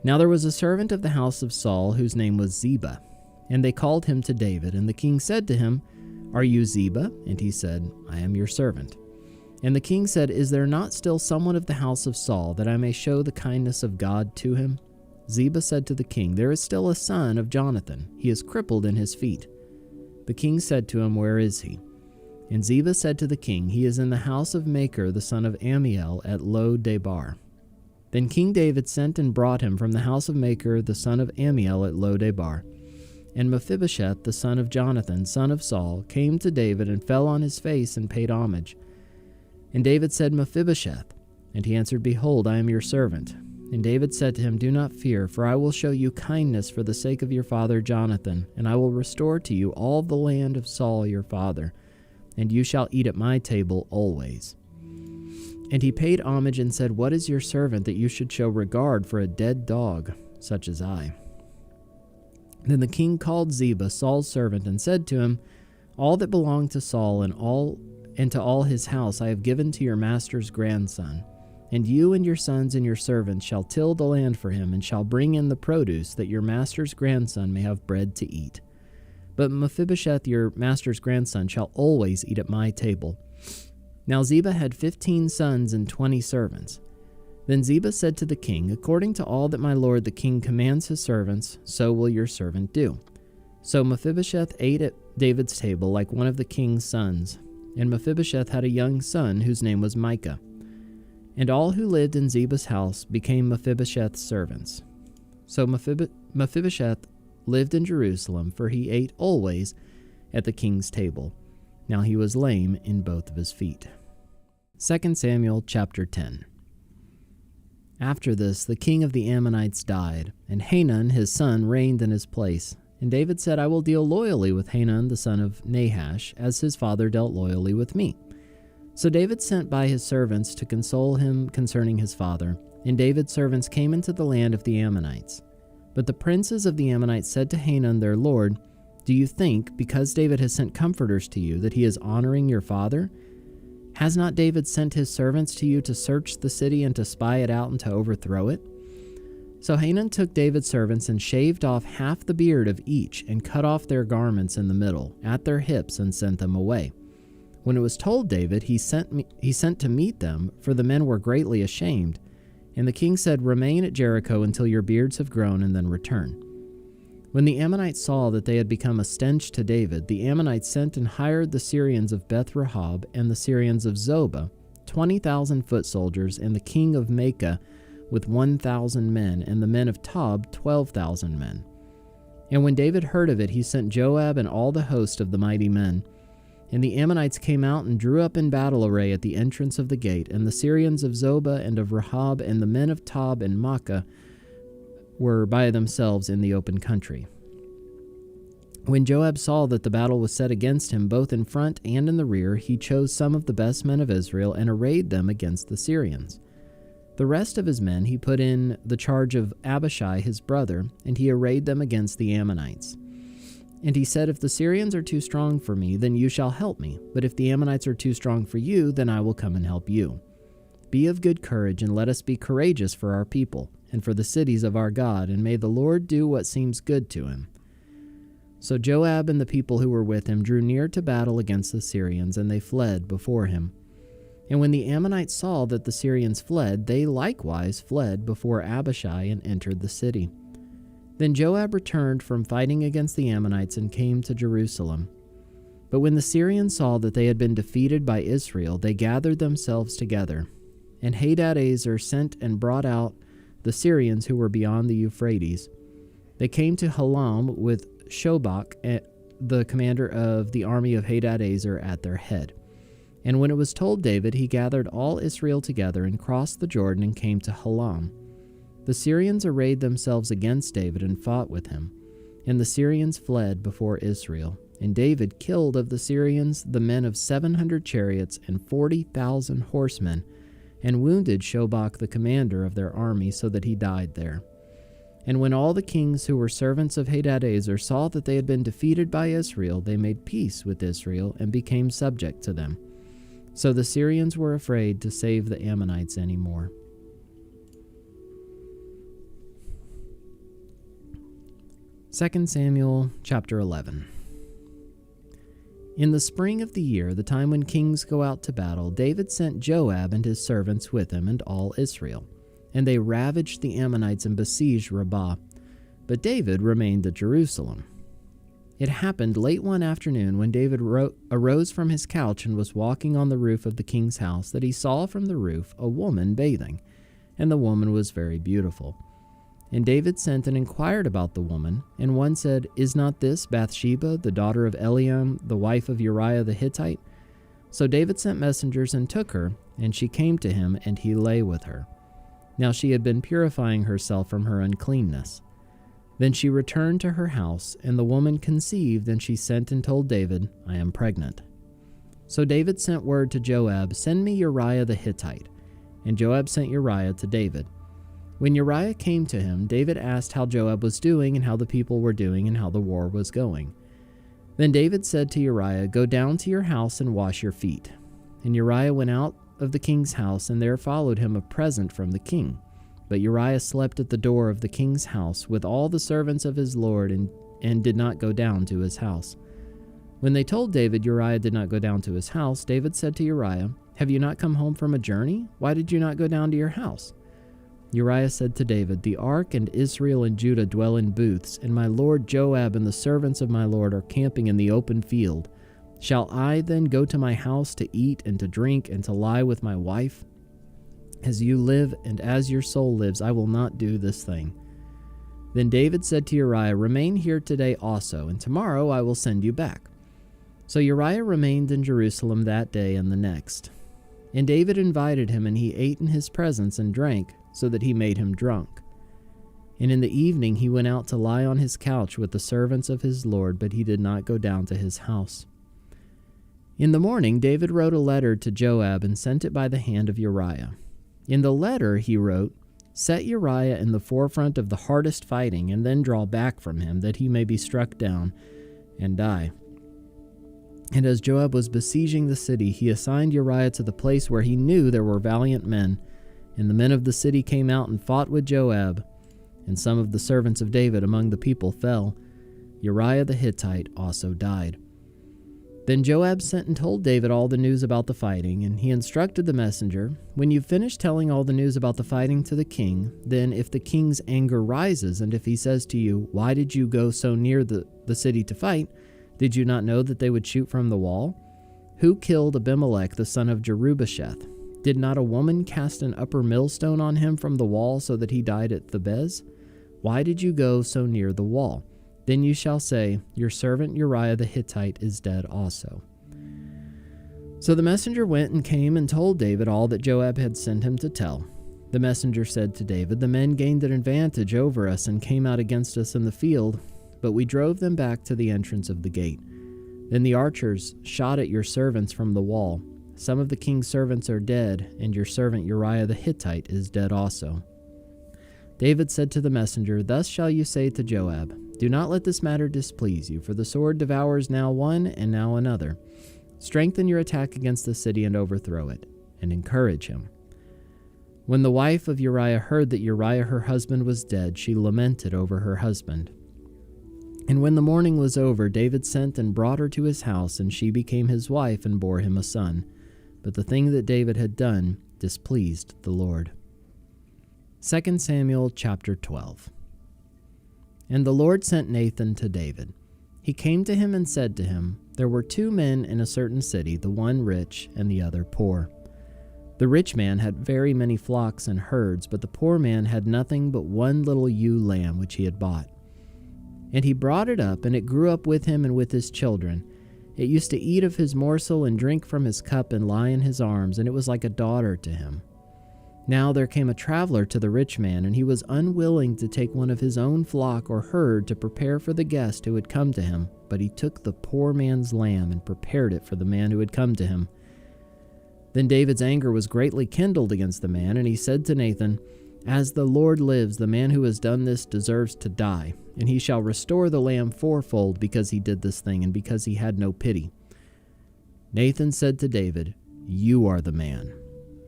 Now there was a servant of the house of Saul whose name was Ziba, and they called him to David. And the king said to him, "Are you Ziba?" And he said, "I am your servant." And the king said, "Is there not still someone of the house of Saul, that I may show the kindness of God to him?" Ziba said to the king, "There is still a son of Jonathan. He is crippled in his feet." The king said to him, "Where is he?" And Ziba said to the king, "He is in the house of Machir the son of Ammiel at Lo-debar." Then King David sent and brought him from the house of Machir the son of Ammiel at Lo-debar. And Mephibosheth the son of Jonathan, son of Saul, came to David and fell on his face and paid homage. And David said, "Mephibosheth." And he answered, "Behold, I am your servant." And David said to him, "Do not fear, for I will show you kindness for the sake of your father Jonathan, and I will restore to you all the land of Saul your father, and you shall eat at my table always." And he paid homage and said, "What is your servant that you should show regard for a dead dog, such as I?" Then the king called Ziba, Saul's servant, and said to him, "All that belonged to Saul and to all his house I have given to your master's grandson. And you and your sons and your servants shall till the land for him, and shall bring in the produce, that your master's grandson may have bread to eat. But Mephibosheth, your master's grandson, shall always eat at my table." Now Ziba had 15 sons and 20 servants. Then Ziba said to the king, "According to all that my lord the king commands his servants, so will your servant do." So Mephibosheth ate at David's table like one of the king's sons. And Mephibosheth had a young son whose name was Micah. And all who lived in Ziba's house became Mephibosheth's servants. So Mephibosheth lived in Jerusalem, for he ate always at the king's table. Now he was lame in both of his feet. 2 Samuel chapter 10. After this, the king of the Ammonites died, and Hanun his son reigned in his place. And David said, "I will deal loyally with Hanun the son of Nahash, as his father dealt loyally with me." So David sent by his servants to console him concerning his father, and David's servants came into the land of the Ammonites. But the princes of the Ammonites said to Hanun their lord, "Do you think, because David has sent comforters to you, that he is honoring your father? Has not David sent his servants to you to search the city and to spy it out and to overthrow it?" So Hanun took David's servants and shaved off half the beard of each, and cut off their garments in the middle, at their hips, and sent them away. When it was told David, he sent to meet them, for the men were greatly ashamed. And the king said, "Remain at Jericho until your beards have grown, and then return." When the Ammonites saw that they had become a stench to David, the Ammonites sent and hired the Syrians of Beth-Rehob and the Syrians of Zobah, 20,000 foot soldiers, and the king of Maacah with 1,000 men, and the men of Tob 12,000 men. And when David heard of it, he sent Joab and all the host of the mighty men. And the Ammonites came out and drew up in battle array at the entrance of the gate, and the Syrians of Zobah and of Rehob and the men of Tob and Maacah were by themselves in the open country. When Joab saw that the battle was set against him both in front and in the rear, he chose some of the best men of Israel and arrayed them against the Syrians. The rest of his men he put in the charge of Abishai his brother, and he arrayed them against the Ammonites. And he said, "If the Syrians are too strong for me, then you shall help me. But if the Ammonites are too strong for you, then I will come and help you. Be of good courage, and let us be courageous for our people, and for the cities of our God, and may the Lord do what seems good to him." So Joab and the people who were with him drew near to battle against the Syrians, and they fled before him. And when the Ammonites saw that the Syrians fled, they likewise fled before Abishai and entered the city. Then Joab returned from fighting against the Ammonites and came to Jerusalem. But when the Syrians saw that they had been defeated by Israel, they gathered themselves together. And Hadadezer sent and brought out the Syrians who were beyond the Euphrates. They came to Halam with Shobach, the commander of the army of Hadadezer, at their head. And when it was told David, he gathered all Israel together and crossed the Jordan and came to Halam. The Syrians arrayed themselves against David and fought with him. And the Syrians fled before Israel. And David killed of the Syrians the men of 700 chariots and 40,000 horsemen, and wounded Shobach the commander of their army, so that he died there. And when all the kings who were servants of Hadadezer saw that they had been defeated by Israel, they made peace with Israel and became subject to them. So the Syrians were afraid to save the Ammonites any more. Second Samuel chapter 11. In the spring of the year, the time when kings go out to battle, David sent Joab and his servants with him and all Israel. And they ravaged the Ammonites and besieged Rabbah. But David remained at Jerusalem. It happened late one afternoon when David arose from his couch and was walking on the roof of the king's house, that he saw from the roof a woman bathing, and the woman was very beautiful. And David sent and inquired about the woman, and one said, "Is not this Bathsheba, the daughter of Eliam, the wife of Uriah the Hittite?" So David sent messengers and took her, and she came to him, and he lay with her. Now she had been purifying herself from her uncleanness. Then she returned to her house, and the woman conceived, and she sent and told David, "I am pregnant." So David sent word to Joab, "Send me Uriah the Hittite." And Joab sent Uriah to David. When Uriah came to him, David asked how Joab was doing, and how the people were doing, and how the war was going. Then David said to Uriah, "Go down to your house and wash your feet." And Uriah went out of the king's house, and there followed him a present from the king. But Uriah slept at the door of the king's house with all the servants of his lord, and did not go down to his house. When they told David Uriah did not go down to his house, David said to Uriah, "Have you not come home from a journey? Why did you not go down to your house?" Uriah said to David, "The ark and Israel and Judah dwell in booths, and my lord Joab and the servants of my lord are camping in the open field. Shall I then go to my house to eat and to drink and to lie with my wife? As you live and as your soul lives, I will not do this thing." Then David said to Uriah, "Remain here today also, and tomorrow I will send you back." So Uriah remained in Jerusalem that day and the next. And David invited him, and he ate in his presence and drank, so that he made him drunk. And in the evening he went out to lie on his couch with the servants of his lord, but he did not go down to his house. In the morning David wrote a letter to Joab and sent it by the hand of Uriah. In the letter he wrote, "Set Uriah in the forefront of the hardest fighting, and then draw back from him, that he may be struck down and die." And as Joab was besieging the city, he assigned Uriah to the place where he knew there were valiant men. And the men of the city came out and fought with Joab, and some of the servants of David among the people fell. Uriah the Hittite also died. Then Joab sent and told David all the news about the fighting, and he instructed the messenger, "When you've finished telling all the news about the fighting to the king, then if the king's anger rises, and if he says to you, 'Why did you go so near the city to fight? Did you not know that they would shoot from the wall? Who killed Abimelech the son of Jerubbesheth? Did not a woman cast an upper millstone on him from the wall, so that he died at Thebez? Why did you go so near the wall?' Then you shall say, 'Your servant Uriah the Hittite is dead also.'" So the messenger went and came and told David all that Joab had sent him to tell. The messenger said to David, "The men gained an advantage over us and came out against us in the field, but we drove them back to the entrance of the gate. Then the archers shot at your servants from the wall. Some of the king's servants are dead, and your servant Uriah the Hittite is dead also." David said to the messenger, "Thus shall you say to Joab, Do not let this matter displease you, for the sword devours now one and now another. Strengthen your attack against the city and overthrow it, and encourage him." When the wife of Uriah heard that Uriah her husband was dead, she lamented over her husband. And when the mourning was over, David sent and brought her to his house, and she became his wife and bore him a son. But the thing that David had done displeased the Lord. 2 Samuel chapter 12. And the Lord sent Nathan to David. He came to him and said to him, "There were 2 men in a certain city, the one rich and the other poor. The rich man had very many flocks and herds, but the poor man had nothing but one little ewe lamb which he had bought. And he brought it up, and it grew up with him and with his children. It used to eat of his morsel and drink from his cup and lie in his arms, and it was like a daughter to him. Now there came a traveler to the rich man, and he was unwilling to take one of his own flock or herd to prepare for the guest who had come to him, but he took the poor man's lamb and prepared it for the man who had come to him. Then David's anger was greatly kindled against the man, and he said to Nathan, 'As the Lord lives, the man who has done this deserves to die, and he shall restore the lamb fourfold because he did this thing and because he had no pity.' Nathan said to David, 'You are the man.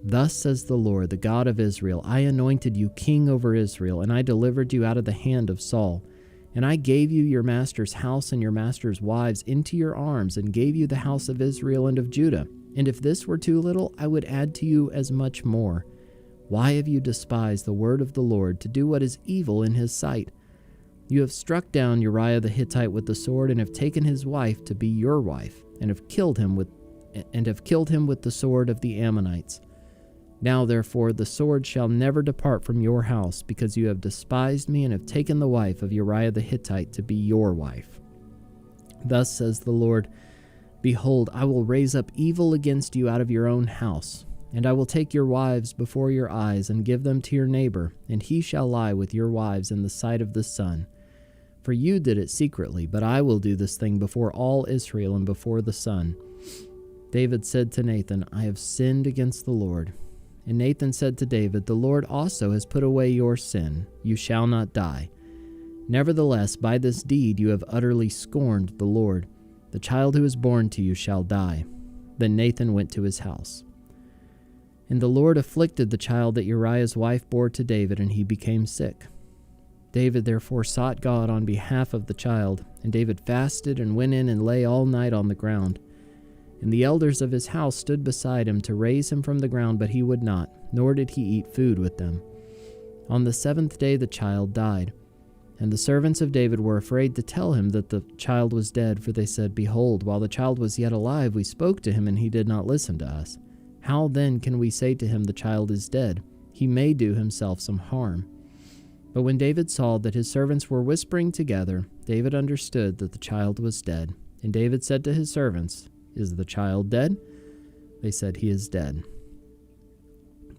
Thus says the Lord, the God of Israel, I anointed you king over Israel, and I delivered you out of the hand of Saul. And I gave you your master's house and your master's wives into your arms, and gave you the house of Israel and of Judah. And if this were too little, I would add to you as much more. Why have you despised the word of the Lord to do what is evil in his sight? You have struck down Uriah the Hittite with the sword, and have taken his wife to be your wife, and have killed him with the sword of the Ammonites. Now therefore the sword shall never depart from your house, because you have despised me and have taken the wife of Uriah the Hittite to be your wife. Thus says the Lord, Behold, I will raise up evil against you out of your own house, and I will take your wives before your eyes and give them to your neighbor, and he shall lie with your wives in the sight of the sun. For you did it secretly, but I will do this thing before all Israel and before the sun." David said to Nathan, "I have sinned against the Lord." And Nathan said to David, "The Lord also has put away your sin. You shall not die. Nevertheless, by this deed you have utterly scorned the Lord. The child who is born to you shall die." Then Nathan went to his house. And the Lord afflicted the child that Uriah's wife bore to David, and he became sick. David therefore sought God on behalf of the child, and David fasted and went in and lay all night on the ground. And the elders of his house stood beside him to raise him from the ground, but he would not, nor did he eat food with them. On the 7th day the child died. And the servants of David were afraid to tell him that the child was dead, for they said, "Behold, while the child was yet alive, we spoke to him, and he did not listen to us. How then can we say to him, the child is dead? He may do himself some harm." But when David saw that his servants were whispering together, David understood that the child was dead. And David said to his servants, "Is the child dead?" They said, "He is dead."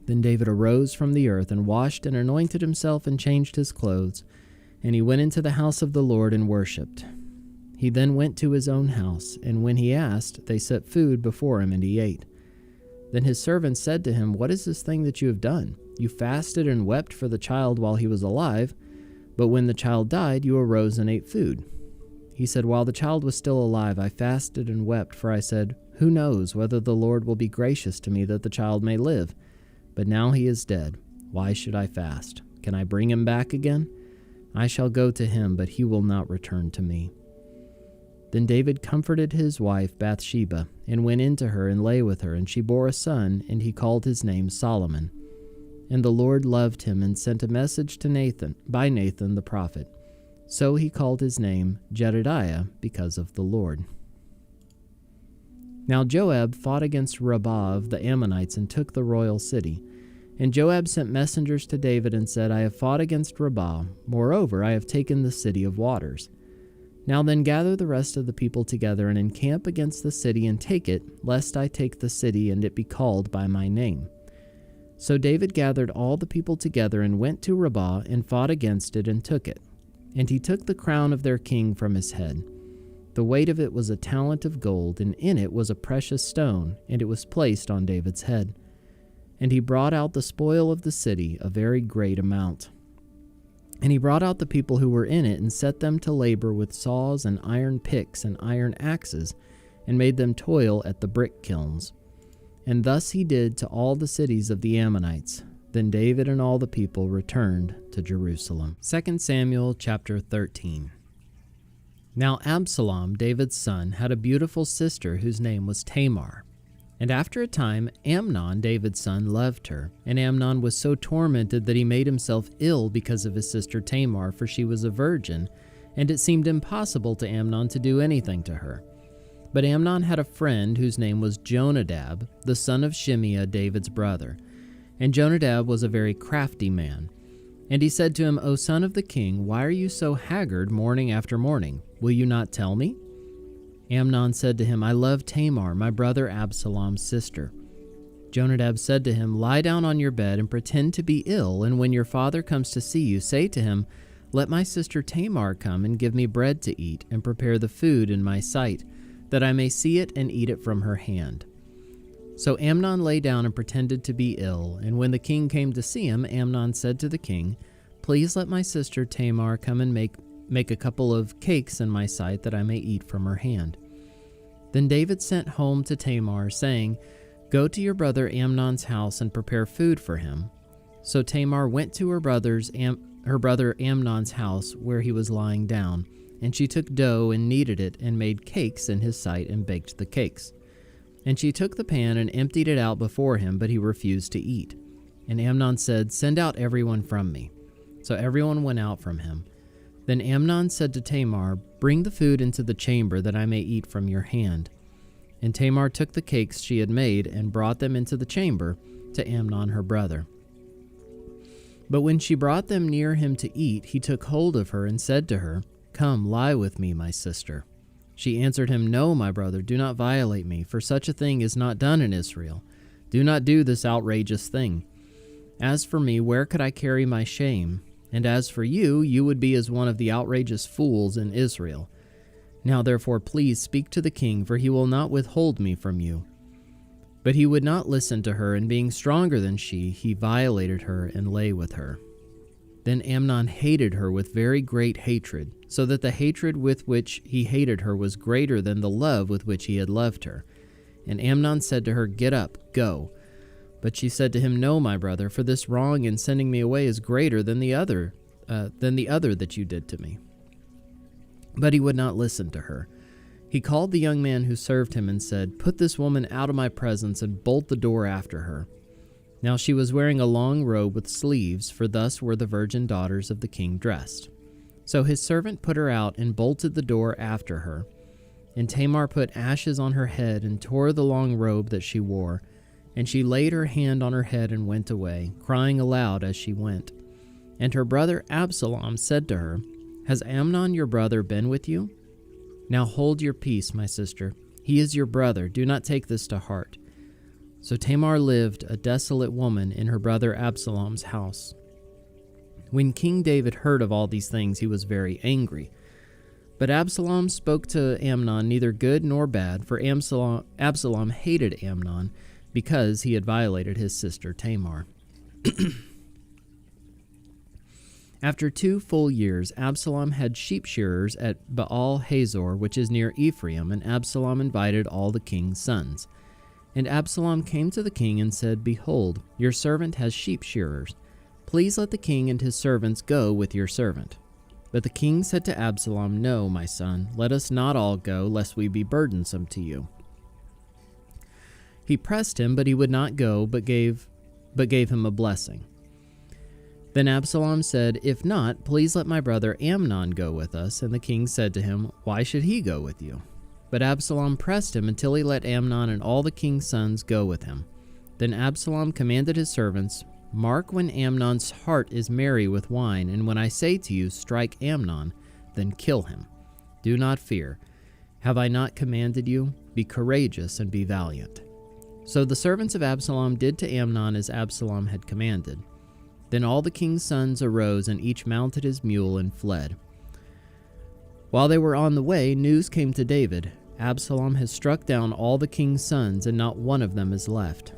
Then David arose from the earth and washed and anointed himself and changed his clothes. And he went into the house of the Lord and worshipped. He then went to his own house, and when he asked, they set food before him, and he ate. Then his servants said to him, "What is this thing that you have done? You fasted and wept for the child while he was alive, but when the child died, you arose and ate food." He said, "While the child was still alive, I fasted and wept, for I said, 'Who knows whether the Lord will be gracious to me that the child may live? But now he is dead. Why should I fast? Can I bring him back again? I shall go to him, but he will not return to me." Then David comforted his wife Bathsheba, and went in to her and lay with her, and she bore a son, and he called his name Solomon. And the Lord loved him, and sent a message to Nathan by Nathan the prophet. So he called his name Jedediah, because of the Lord. Now Joab fought against Rabbah of the Ammonites, and took the royal city. And Joab sent messengers to David and said, "I have fought against Rabbah. Moreover, I have taken the city of waters. Now then gather the rest of the people together, and encamp against the city, and take it, lest I take the city, and it be called by my name." So David gathered all the people together, and went to Rabbah, and fought against it, and took it. And he took the crown of their king from his head. The weight of it was a talent of gold, and in it was a precious stone, and it was placed on David's head. And he brought out the spoil of the city, a very great amount. And he brought out the people who were in it and set them to labor with saws and iron picks and iron axes, and made them toil at the brick kilns. And thus he did to all the cities of the Ammonites. Then David and all the people returned to Jerusalem. 2 Samuel chapter 13. Now Absalom, David's son, had a beautiful sister whose name was Tamar. And after a time, Amnon, David's son, loved her. And Amnon was so tormented that he made himself ill because of his sister Tamar, for she was a virgin, and it seemed impossible to Amnon to do anything to her. But Amnon had a friend whose name was Jonadab, the son of Shimeah, David's brother. And Jonadab was a very crafty man. And he said to him, O son of the king, why are you so haggard morning after morning? Will you not tell me? Amnon said to him, I love Tamar, my brother Absalom's sister. Jonadab said to him, Lie down on your bed and pretend to be ill, and when your father comes to see you, say to him, Let my sister Tamar come and give me bread to eat, and prepare the food in my sight, that I may see it and eat it from her hand. So Amnon lay down and pretended to be ill, and when the king came to see him, Amnon said to the king, Please let my sister Tamar come and make a couple of cakes in my sight, that I may eat from her hand. Then David sent home to Tamar, saying, Go to your brother Amnon's house and prepare food for him. So Tamar went to her brother Amnon's house, where he was lying down, and she took dough and kneaded it, and made cakes in his sight, and baked the cakes. And she took the pan and emptied it out before him, but he refused to eat. And Amnon said, Send out everyone from me. So everyone went out from him. Then Amnon said to Tamar, Bring the food into the chamber, that I may eat from your hand. And Tamar took the cakes she had made, and brought them into the chamber to Amnon her brother. But when she brought them near him to eat, he took hold of her and said to her, Come, lie with me, my sister. She answered him, No, my brother, do not violate me, for such a thing is not done in Israel. Do not do this outrageous thing. As for me, where could I carry my shame? And as for you, you would be as one of the outrageous fools in Israel. Now therefore please speak to the king, for he will not withhold me from you. But he would not listen to her, and being stronger than she, he violated her and lay with her. Then Amnon hated her with very great hatred, so that the hatred with which he hated her was greater than the love with which he had loved her. And Amnon said to her, Get up, go. But she said to him, No, my brother, for this wrong in sending me away is greater than the other that you did to me. But he would not listen to her. He called the young man who served him and said, Put this woman out of my presence and bolt the door after her. Now she was wearing a long robe with sleeves, for thus were the virgin daughters of the king dressed. So his servant put her out and bolted the door after her. And Tamar put ashes on her head and tore the long robe that she wore. And she laid her hand on her head and went away, crying aloud as she went. And her brother Absalom said to her, Has Amnon your brother been with you? Now hold your peace, my sister. He is your brother. Do not take this to heart. So Tamar lived a desolate woman in her brother Absalom's house. When King David heard of all these things, he was very angry. But Absalom spoke to Amnon neither good nor bad, for Absalom hated Amnon because he had violated his sister Tamar. After 2 full years, Absalom had sheep shearers at Baal Hazor, which is near Ephraim, and Absalom invited all the king's sons. And Absalom came to the king and said, Behold, your servant has sheep shearers. Please let the king and his servants go with your servant. But the king said to Absalom, No, my son, let us not all go, lest we be burdensome to you. He pressed him, but he would not go, but gave him a blessing. Then Absalom said, If not, please let my brother Amnon go with us. And the king said to him, Why should he go with you? But Absalom pressed him until he let Amnon and all the king's sons go with him. Then Absalom commanded his servants, Mark when Amnon's heart is merry with wine, and when I say to you, Strike Amnon, then kill him. Do not fear. Have I not commanded you? Be courageous and be valiant. So the servants of Absalom did to Amnon as Absalom had commanded. Then all the king's sons arose, and each mounted his mule and fled. While they were on the way, news came to David, Absalom has struck down all the king's sons, and not one of them is left.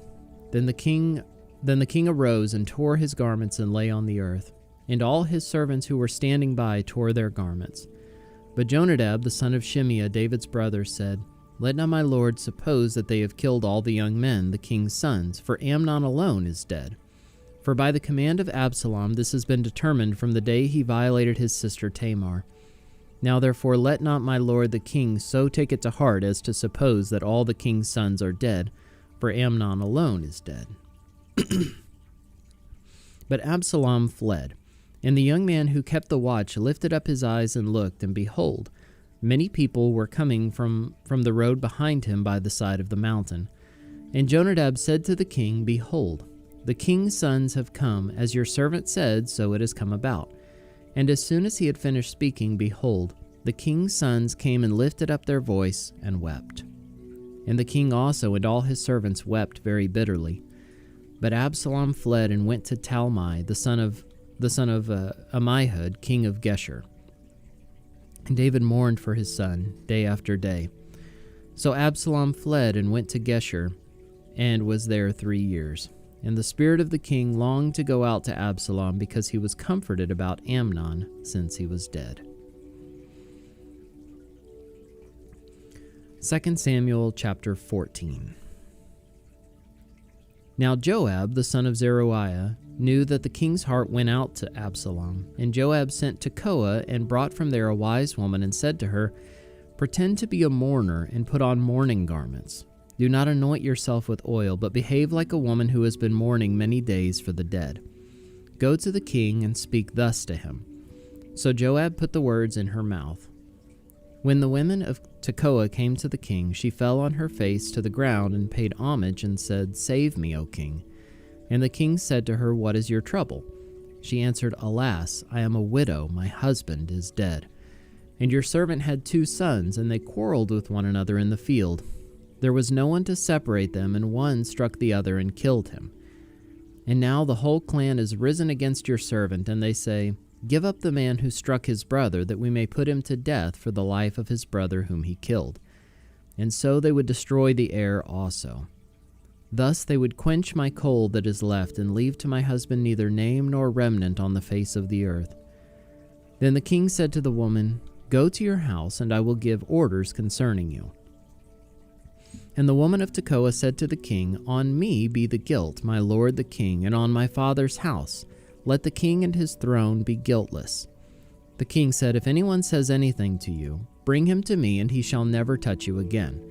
Then the king arose and tore his garments and lay on the earth. and all his servants who were standing by tore their garments. But Jonadab, the son of Shimeah, David's brother, said, "Let not my lord suppose that they have killed all the young men, the king's sons, for Amnon alone is dead. For by the command of Absalom this has been determined from the day he violated his sister Tamar. Now therefore let not my lord the king so take it to heart as to suppose that all the king's sons are dead, for Amnon alone is dead." But Absalom fled, and the young man who kept the watch lifted up his eyes and looked, and behold, many people were coming from the road behind him by the side of the mountain. And Jonadab said to the king, "Behold, the king's sons have come, as your servant said, so it has come about." And as soon as he had finished speaking, behold, the king's sons came and lifted up their voice and wept. And the king also and all his servants wept very bitterly. But Absalom fled and went to Talmai, the son of Ammihud, king of Geshur. And David mourned for his son day after day. So Absalom fled and went to Geshur, and was there 3 years. And the spirit of the king longed to go out to Absalom, because he was comforted about Amnon, since he was dead. 2 Samuel chapter 14. Now Joab, the son of Zeruiah, knew that the king's heart went out to Absalom. And Joab sent to Tekoa and brought from there a wise woman and said to her, "Pretend to be a mourner and put on mourning garments. Do not anoint yourself with oil, but behave like a woman who has been mourning many days for the dead. Go to the king and speak thus to him." So Joab put the words in her mouth. When the women of Tekoa came to the king, she fell on her face to the ground and paid homage and said, "Save me, O king." And the king said to her, "What is your trouble?" She answered, "Alas, I am a widow, my husband is dead. And your servant had 2 sons, and they quarreled with one another in the field. There was no one to separate them, and one struck the other and killed him. And now the whole clan is risen against your servant, and they say, 'Give up the man who struck his brother, that we may put him to death for the life of his brother whom he killed.' And so they would destroy the heir also. Thus they would quench my coal that is left, and leave to my husband neither name nor remnant on the face of the earth." Then the king said to the woman, "Go to your house, and I will give orders concerning you." And the woman of Tekoa said to the king, "On me be the guilt, my lord the king, and on my father's house. Let the king and his throne be guiltless." The king said, "If anyone says anything to you, bring him to me, and he shall never touch you again."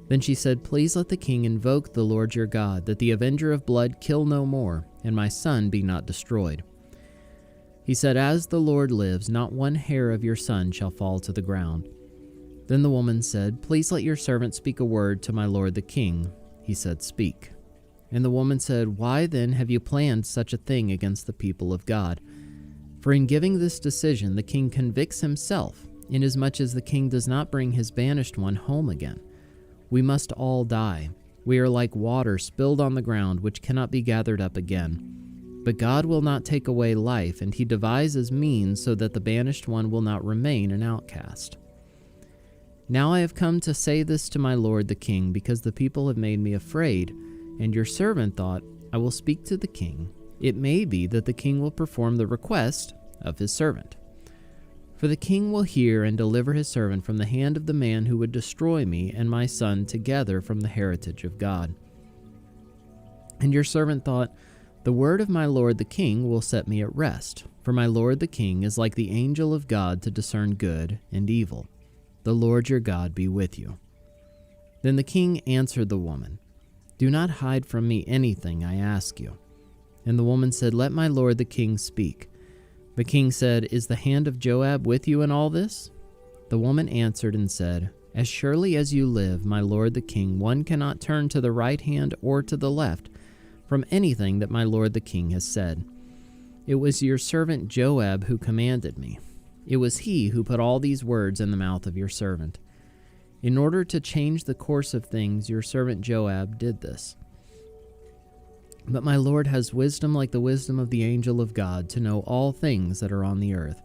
Then she said, "Please let the king invoke the Lord your God, that the avenger of blood kill no more, and my son be not destroyed." He said, "As the Lord lives, not one hair of your son shall fall to the ground." Then the woman said, "Please let your servant speak a word to my lord the king." He said, "Speak." And the woman said, "Why then have you planned such a thing against the people of God? For in giving this decision the king convicts himself, inasmuch as the king does not bring his banished one home again. We must all die. We are like water spilled on the ground, which cannot be gathered up again. But God will not take away life, and he devises means so that the banished one will not remain an outcast. Now I have come to say this to my lord the king, because the people have made me afraid, and your servant thought, I will speak to the king. It may be that the king will perform the request of his servant. For the king will hear and deliver his servant from the hand of the man who would destroy me and my son together from the heritage of God. And your servant thought, the word of my lord the king will set me at rest, for my lord the king is like the angel of God to discern good and evil. The Lord your God be with you." Then the king answered the woman, "Do not hide from me anything I ask you." And the woman said, "Let my lord the king speak." The king said, "Is the hand of Joab with you in all this?" The woman answered and said, "As surely as you live, my lord the king, one cannot turn to the right hand or to the left from anything that my lord the king has said. It was your servant Joab who commanded me. It was he who put all these words in the mouth of your servant. In order to change the course of things, your servant Joab did this. But my Lord has wisdom like the wisdom of the angel of God to know all things that are on the earth."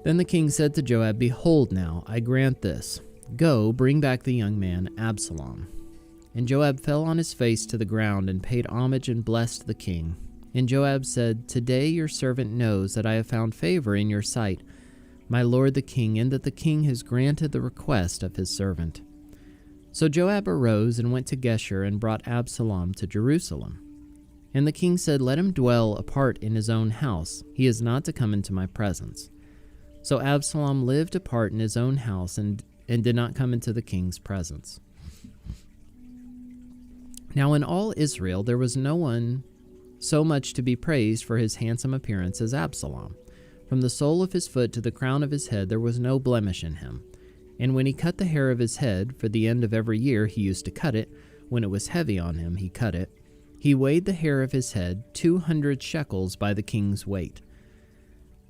Then the king said to Joab, "Behold now, I grant this. Go, bring back the young man Absalom." And Joab fell on his face to the ground and paid homage and blessed the king. And Joab said, "Today your servant knows that I have found favor in your sight, my lord the king, and that the king has granted the request of his servant." So Joab arose and went to Geshur and brought Absalom to Jerusalem. And the king said, "Let him dwell apart in his own house. He is not to come into my presence." So Absalom lived apart in his own house and did not come into the king's presence. Now in all Israel there was no one so much to be praised for his handsome appearance as Absalom. From the sole of his foot to the crown of his head there was no blemish in him. And when he cut the hair of his head, for the end of every year he used to cut it, when it was heavy on him he cut it, he weighed the hair of his head 200 shekels by the king's weight.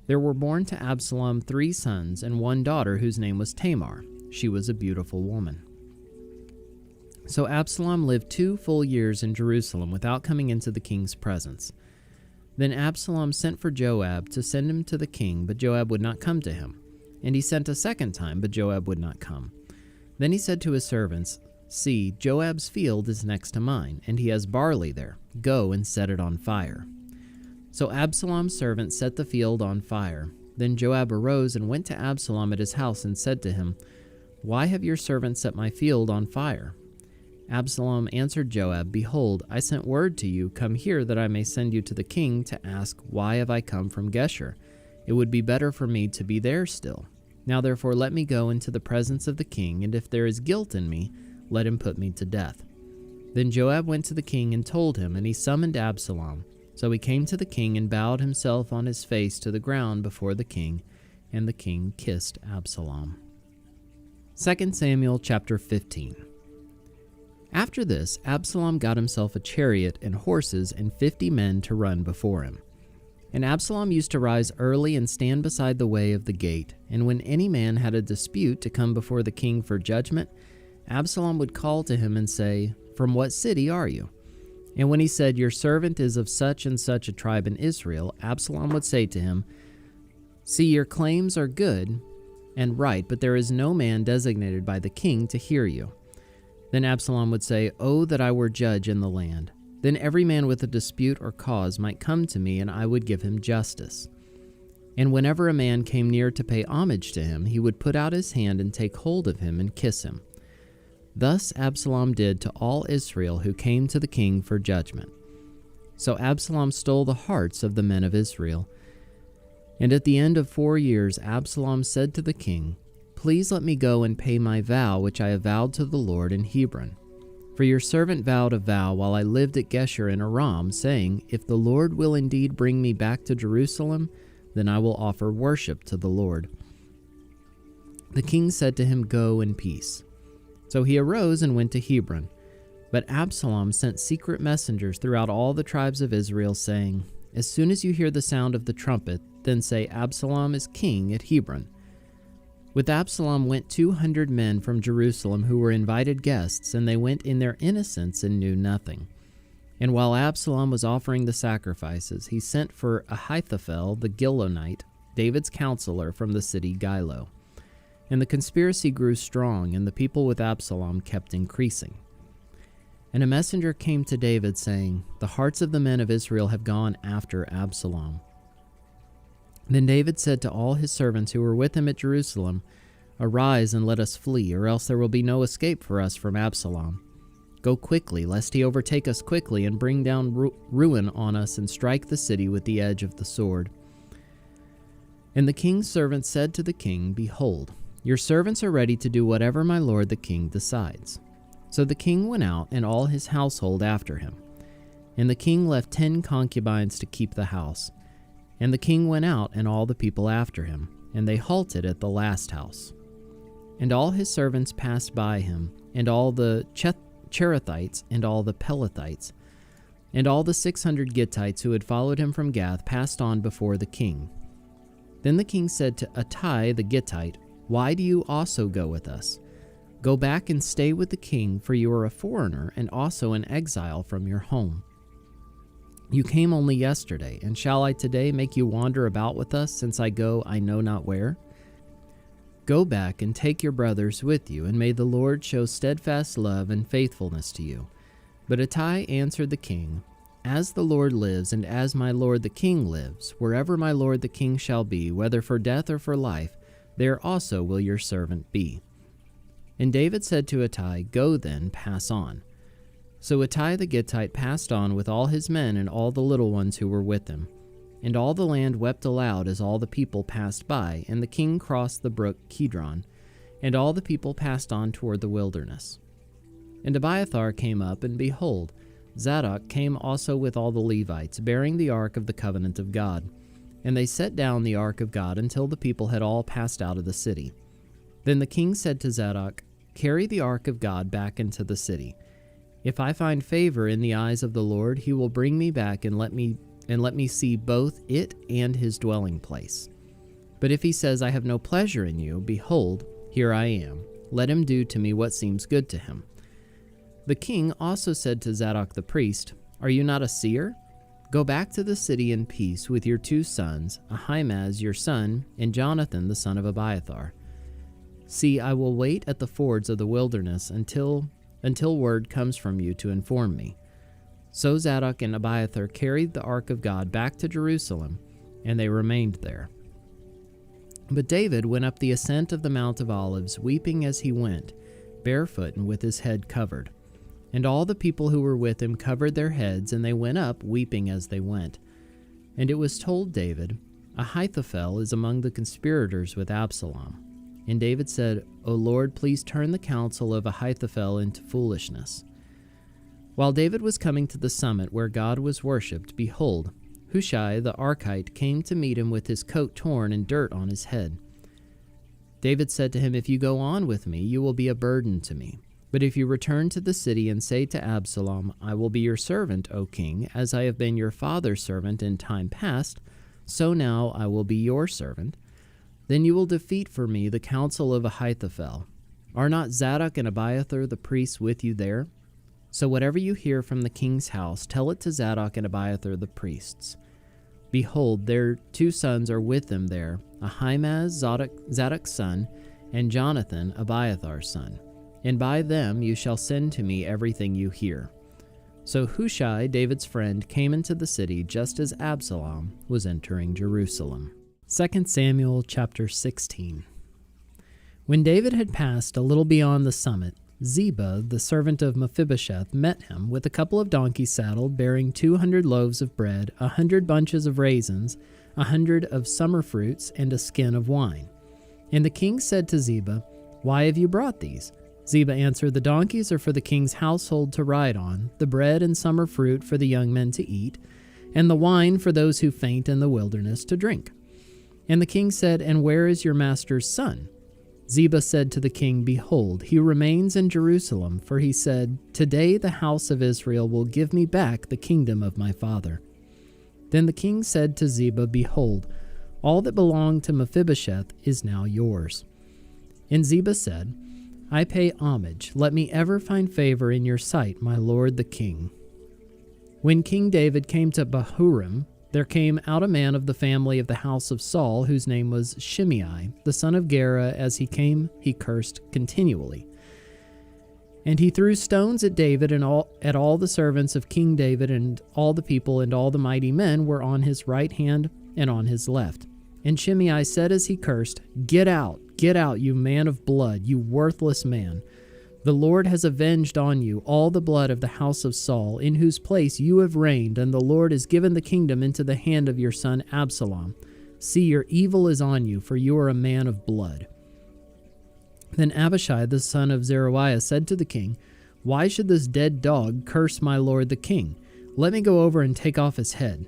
There were born to Absalom 3 sons and 1 daughter whose name was Tamar. She was a beautiful woman. So Absalom lived 2 full years in Jerusalem without coming into the king's presence. Then Absalom sent for Joab to send him to the king, but Joab would not come to him. And he sent a second time, but Joab would not come. Then he said to his servants, "See, Joab's field is next to mine, and he has barley there. Go and set it on fire." So Absalom's servant set the field on fire. Then Joab arose and went to Absalom at his house and said to him, "Why have your servants set my field on fire?" Absalom answered Joab, "Behold, I sent word to you, come here that I may send you to the king to ask, why have I come from Geshur? It would be better for me to be there still. Now therefore let me go into the presence of the king, and if there is guilt in me, let him put me to death." Then Joab went to the king and told him, and he summoned Absalom. So he came to the king and bowed himself on his face to the ground before the king, and the king kissed Absalom. 2 Samuel chapter 15. After this, Absalom got himself a chariot and horses and 50 men to run before him. And Absalom used to rise early and stand beside the way of the gate, and when any man had a dispute to come before the king for judgment, Absalom would call to him and say, "From what city are you?" And when he said, "Your servant is of such and such a tribe in Israel," Absalom would say to him, "See, your claims are good and right, but there is no man designated by the king to hear you." Then Absalom would say, "Oh, that I were judge in the land. Then every man with a dispute or cause might come to me, and I would give him justice." And whenever a man came near to pay homage to him, he would put out his hand and take hold of him and kiss him. Thus Absalom did to all Israel who came to the king for judgment. So Absalom stole the hearts of the men of Israel. And at the end of 4 years, Absalom said to the king, "Please let me go and pay my vow which I have vowed to the Lord in Hebron. For your servant vowed a vow while I lived at Geshur in Aram, saying, If the Lord will indeed bring me back to Jerusalem, then I will offer worship to the Lord." The king said to him, "Go in peace." So he arose and went to Hebron. But Absalom sent secret messengers throughout all the tribes of Israel, saying, "As soon as you hear the sound of the trumpet, then say, Absalom is king at Hebron." With Absalom went 200 men from Jerusalem who were invited guests, and they went in their innocence and knew nothing. And while Absalom was offering the sacrifices, he sent for Ahithophel the Gilonite, David's counselor from the city Gilo. And the conspiracy grew strong, and the people with Absalom kept increasing. And a messenger came to David, saying, "The hearts of the men of Israel have gone after Absalom." Then David said to all his servants who were with him at Jerusalem, "Arise and let us flee, or else there will be no escape for us from Absalom. Go quickly, lest he overtake us quickly and bring down ruin on us and strike the city with the edge of the sword." And the king's servants said to the king, "Behold, your servants are ready to do whatever my lord the king decides." So the king went out, and all his household after him. And the king left 10 concubines to keep the house. And the king went out, and all the people after him, and they halted at the last house. And all his servants passed by him, and all the Cherethites, and all the Pelethites, and all the 600 Gittites who had followed him from Gath passed on before the king. Then the king said to Attai the Gittite, "Why do you also go with us? Go back and stay with the king, for you are a foreigner and also an exile from your home. You came only yesterday, and shall I today make you wander about with us, since I go I know not where? Go back and take your brothers with you, and may the Lord show steadfast love and faithfulness to you." But Attai answered the king, As the Lord lives, and as my lord the king lives, wherever my lord the king shall be, whether for death or for life, there also will your servant be. And David said to Ittai, Go then, pass on. So Ittai the Gittite passed on with all his men and all the little ones who were with him. And all the land wept aloud as all the people passed by, and the king crossed the brook Kidron, and all the people passed on toward the wilderness. And Abiathar came up, and behold, Zadok came also with all the Levites, bearing the ark of the covenant of God. And they set down the ark of God until the people had all passed out of the city. Then the king said to Zadok, Carry the ark of God back into the city. If I find favor in the eyes of the Lord, he will bring me back and let me see both it and his dwelling place. But if he says, I have no pleasure in you, behold, here I am. Let him do to me what seems good to him. The king also said to Zadok the priest, Are you not a seer? Go back to the city in peace with your 2 sons, Ahimaaz your son, and Jonathan the son of Abiathar. See, I will wait at the fords of the wilderness until word comes from you to inform me. So Zadok and Abiathar carried the ark of God back to Jerusalem, and they remained there. But David went up the ascent of the Mount of Olives, weeping as he went, barefoot and with his head covered. And all the people who were with him covered their heads, and they went up, weeping as they went. And it was told David, Ahithophel is among the conspirators with Absalom. And David said, O Lord, please turn the counsel of Ahithophel into foolishness. While David was coming to the summit where God was worshipped, behold, Hushai the Archite came to meet him with his coat torn and dirt on his head. David said to him, If you go on with me, you will be a burden to me. But if you return to the city and say to Absalom, I will be your servant, O king, as I have been your father's servant in time past, so now I will be your servant, then you will defeat for me the counsel of Ahithophel. Are not Zadok and Abiathar the priests with you there? So whatever you hear from the king's house, tell it to Zadok and Abiathar the priests. Behold, their 2 sons are with them there, Ahimaaz, Zadok's son, and Jonathan, Abiathar's son. And by them you shall send to me everything you hear. So Hushai, David's friend, came into the city just as Absalom was entering Jerusalem. 2 Samuel chapter 16. When David had passed a little beyond the summit, Ziba, the servant of Mephibosheth, met him with a couple of donkeys saddled, bearing 200 loaves of bread, 100 bunches of raisins, 100 of summer fruits, and a skin of wine. And the king said to Ziba, Why have you brought these? Ziba answered, The donkeys are for the king's household to ride on, the bread and summer fruit for the young men to eat, and the wine for those who faint in the wilderness to drink. And the king said, And where is your master's son? Ziba said to the king, Behold, he remains in Jerusalem, for he said, Today the house of Israel will give me back the kingdom of my father. Then the king said to Ziba, Behold, all that belonged to Mephibosheth is now yours. And Ziba said, I pay homage. Let me ever find favor in your sight, my lord the king. When King David came to Bahurim, there came out a man of the family of the house of Saul, whose name was Shimei, the son of Gera. As he came, he cursed continually. And he threw stones at David and at all the servants of King David, and all the people and all the mighty men were on his right hand and on his left. And Shimei said as he cursed, Get out, you man of blood, you worthless man. The Lord has avenged on you all the blood of the house of Saul, in whose place you have reigned, and the Lord has given the kingdom into the hand of your son Absalom. See, your evil is on you, for you are a man of blood. Then Abishai, the son of Zeruiah, said to the king, Why should this dead dog curse my lord the king? Let me go over and take off his head.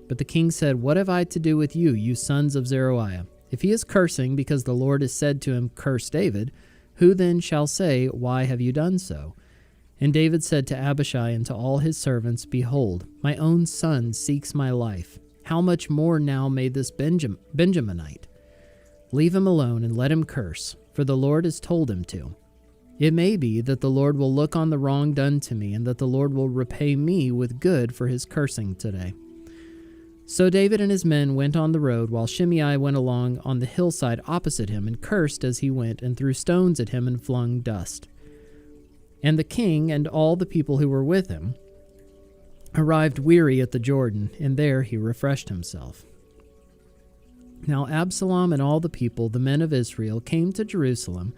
But the king said, What have I to do with you, you sons of Zeruiah? If he is cursing because the Lord has said to him, Curse David, who then shall say, Why have you done so? And David said to Abishai and to all his servants, Behold, my own son seeks my life. How much more now may this Benjaminite? Leave him alone and let him curse, for the Lord has told him to. It may be that the Lord will look on the wrong done to me, and that the Lord will repay me with good for his cursing today. So David and his men went on the road, while Shimei went along on the hillside opposite him, and cursed as he went, and threw stones at him and flung dust. And the king and all the people who were with him arrived weary at the Jordan, and there he refreshed himself. Now Absalom and all the people, the men of Israel, came to Jerusalem,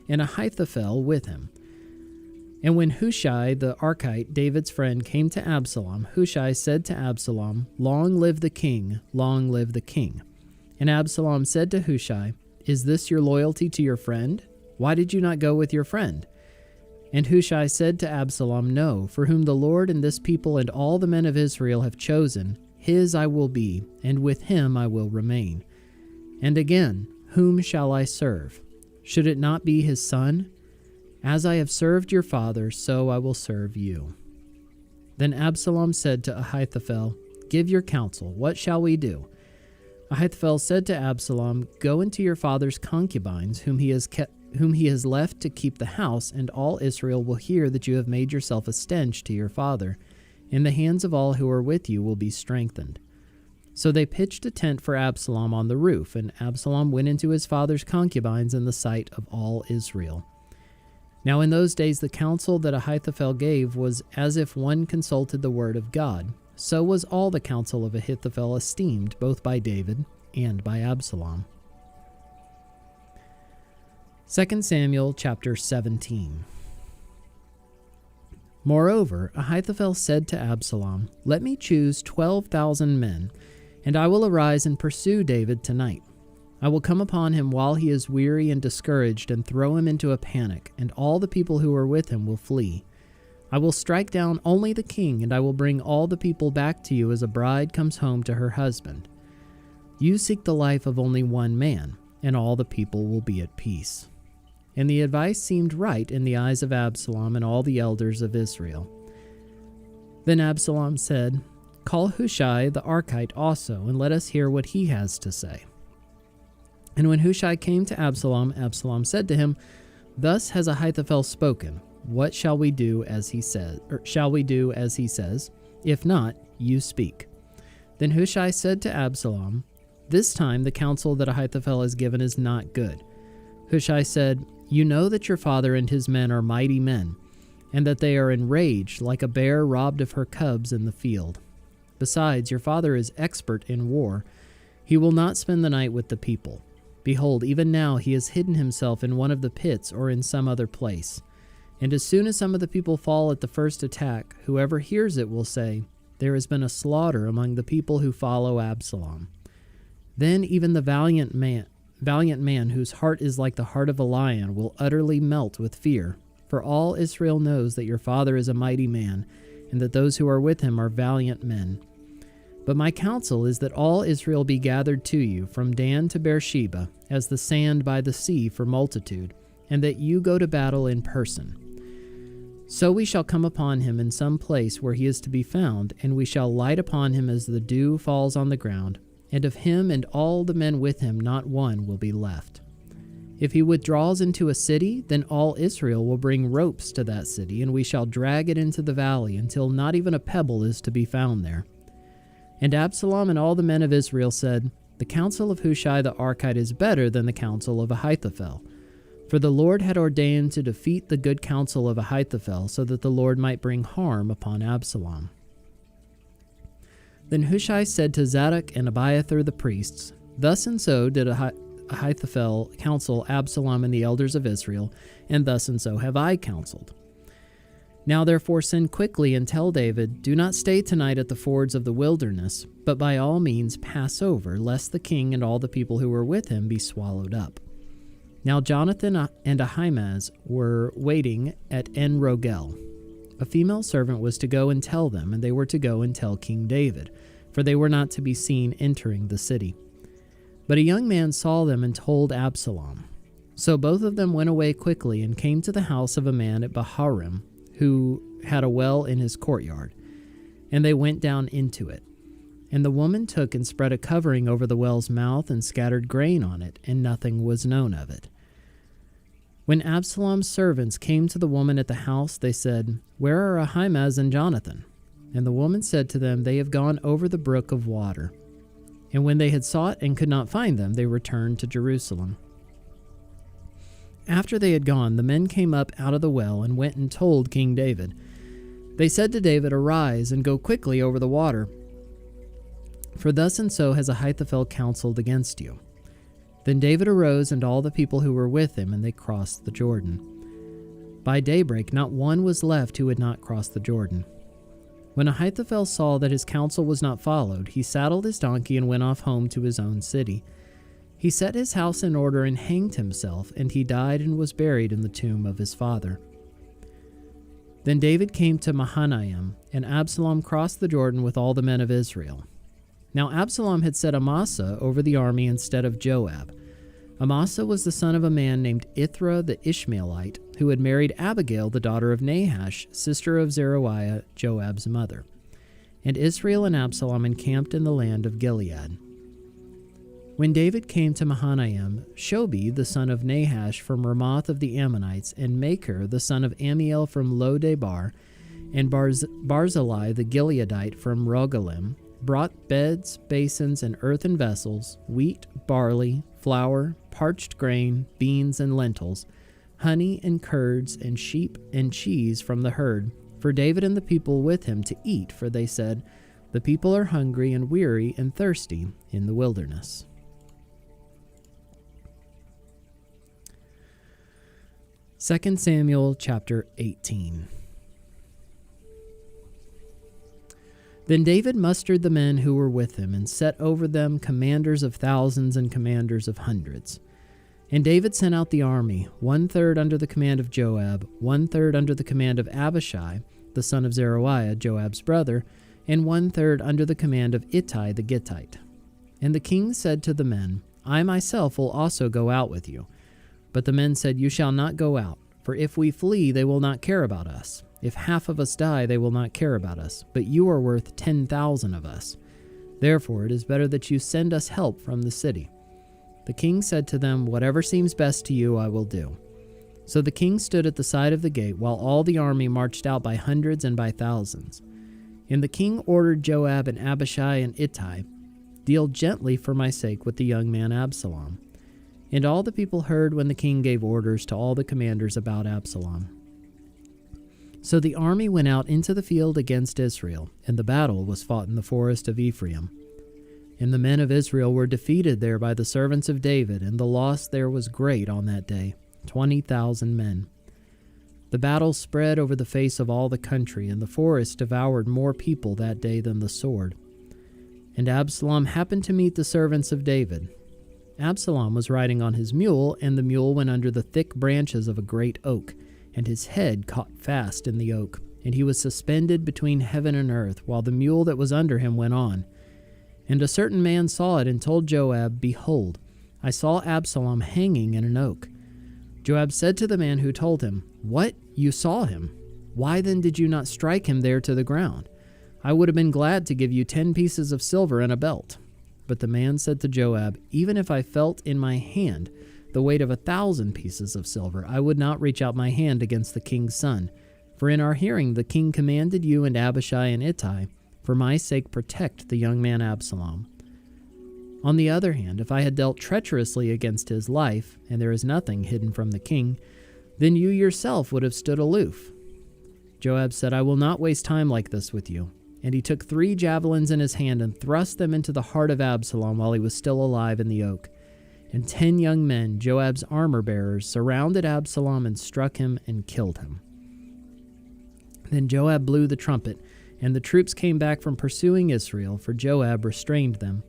and Ahithophel with him. And when Hushai the Archite, David's friend, came to Absalom, Hushai said to Absalom, "Long live the king, long live the king." And Absalom said to Hushai, "Is this your loyalty to your friend? Why did you not go with your friend?" And Hushai said to Absalom, "No, for whom the Lord and this people and all the men of Israel have chosen, his I will be, and with him I will remain. And again, whom shall I serve? Should it not be his son? As I have served your father, so I will serve you." Then Absalom said to Ahithophel, "Give your counsel. What shall we do?" Ahithophel said to Absalom, "Go into your father's concubines, whom he has left to keep the house, and all Israel will hear that you have made yourself a stench to your father, and the hands of all who are with you will be strengthened." So they pitched a tent for Absalom on the roof, and Absalom went into his father's concubines in the sight of all Israel. Now in those days the counsel that Ahithophel gave was as if one consulted the word of God. So was all the counsel of Ahithophel esteemed both by David and by Absalom. 2 Samuel chapter 17. Moreover, Ahithophel said to Absalom, "Let me choose 12,000 men, and I will arise and pursue David tonight. I will come upon him while he is weary and discouraged and throw him into a panic, and all the people who are with him will flee. I will strike down only the king, and I will bring all the people back to you as a bride comes home to her husband. You seek the life of only one man, and all the people will be at peace." And the advice seemed right in the eyes of Absalom and all the elders of Israel. Then Absalom said, "Call Hushai the Archite also, and let us hear what he has to say." And when Hushai came to Absalom, Absalom said to him, "Thus has Ahithophel spoken. What shall we do as he says? If not, you speak." Then Hushai said to Absalom, "This time the counsel that Ahithophel has given is not good." Hushai said, "You know that your father and his men are mighty men, and that they are enraged like a bear robbed of her cubs in the field. Besides, your father is expert in war. He will not spend the night with the people. Behold, even now he has hidden himself in one of the pits or in some other place. And as soon as some of the people fall at the first attack, whoever hears it will say, 'There has been a slaughter among the people who follow Absalom.' Then even the valiant man whose heart is like the heart of a lion will utterly melt with fear, for all Israel knows that your father is a mighty man, and that those who are with him are valiant men. But my counsel is that all Israel be gathered to you, from Dan to Beersheba, as the sand by the sea for multitude, and that you go to battle in person. So we shall come upon him in some place where he is to be found, and we shall light upon him as the dew falls on the ground, and of him and all the men with him not one will be left. If he withdraws into a city, then all Israel will bring ropes to that city, and we shall drag it into the valley until not even a pebble is to be found there." And Absalom and all the men of Israel said, "The counsel of Hushai the Archite is better than the counsel of Ahithophel." For the Lord had ordained to defeat the good counsel of Ahithophel, so that the Lord might bring harm upon Absalom. Then Hushai said to Zadok and Abiathar the priests, "Thus and so did Ahithophel counsel Absalom and the elders of Israel, and thus and so have I counseled. Now therefore send quickly and tell David, 'Do not stay tonight at the fords of the wilderness, but by all means pass over, lest the king and all the people who were with him be swallowed up.'" Now Jonathan and Ahimaaz were waiting at En-Rogel. A female servant was to go and tell them, and they were to go and tell King David, for they were not to be seen entering the city. But a young man saw them and told Absalom. So both of them went away quickly and came to the house of a man at Bahurim, who had a well in his courtyard, and they went down into it. And the woman took and spread a covering over the well's mouth and scattered grain on it, and nothing was known of it. When Absalom's servants came to the woman at the house, they said, "Where are Ahimaaz and Jonathan?" And the woman said to them, "They have gone over the brook of water." And when they had sought and could not find them, they returned to Jerusalem. After they had gone, the men came up out of the well and went and told King David. They said to David, "Arise and go quickly over the water, for thus and so has Ahithophel counseled against you." Then David arose and all the people who were with him, and they crossed the Jordan. By daybreak not one was left who had not crossed the Jordan. When Ahithophel saw that his counsel was not followed, he saddled his donkey and went off home to his own city. He set his house in order and hanged himself, and he died and was buried in the tomb of his father. Then David came to Mahanaim, and Absalom crossed the Jordan with all the men of Israel. Now Absalom had set Amasa over the army instead of Joab. Amasa was the son of a man named Ithra the Ishmaelite, who had married Abigail, the daughter of Nahash, sister of Zeruiah, Joab's mother. And Israel and Absalom encamped in the land of Gilead. When David came to Mahanaim, Shobi, the son of Nahash from Ramoth of the Ammonites, and Machir, the son of Ammiel from Lo-debar, and Barzillai the Gileadite from Rogelim, brought beds, basins, and earthen vessels, wheat, barley, flour, parched grain, beans, and lentils, honey and curds, and sheep and cheese from the herd, for David and the people with him to eat, for they said, "The people are hungry and weary and thirsty in the wilderness." 2 Samuel chapter 18. Then David mustered the men who were with him, and set over them commanders of thousands and commanders of hundreds. And David sent out the army, 1/3 under the command of Joab, 1/3 under the command of Abishai, the son of Zeruiah, Joab's brother, and 1/3 under the command of Ittai the Gittite. And the king said to the men, "I myself will also go out with you." But the men said, "You shall not go out, for if we flee, they will not care about us. If half of us die, they will not care about us, but you are worth 10,000 of us. Therefore it is better that you send us help from the city." The king said to them, "Whatever seems best to you, I will do." So the king stood at the side of the gate, while all the army marched out by hundreds and by thousands. And the king ordered Joab and Abishai and Ittai, "Deal gently for my sake with the young man Absalom." And all the people heard when the king gave orders to all the commanders about Absalom. So the army went out into the field against Israel, and the battle was fought in the forest of Ephraim. And the men of Israel were defeated there by the servants of David, and the loss there was great on that day, 20,000 men. The battle spread over the face of all the country, and the forest devoured more people that day than the sword. And Absalom happened to meet the servants of David. Absalom was riding on his mule, and the mule went under the thick branches of a great oak, and his head caught fast in the oak, and he was suspended between heaven and earth, while the mule that was under him went on. And a certain man saw it and told Joab, "Behold, I saw Absalom hanging in an oak." Joab said to the man who told him, "What? You saw him? Why then did you not strike him there to the ground? I would have been glad to give you 10 pieces of silver and a belt." But the man said to Joab, "Even if I felt in my hand the weight of 1,000 pieces of silver, I would not reach out my hand against the king's son. For in our hearing the king commanded you and Abishai and Ittai, for my sake protect the young man Absalom. On the other hand, if I had dealt treacherously against his life, and there is nothing hidden from the king, then you yourself would have stood aloof." Joab said, "I will not waste time like this with you." And he took 3 javelins in his hand and thrust them into the heart of Absalom while he was still alive in the oak. And 10 young men, Joab's armor-bearers, surrounded Absalom and struck him and killed him. Then Joab blew the trumpet, and the troops came back from pursuing Israel, for Joab restrained them.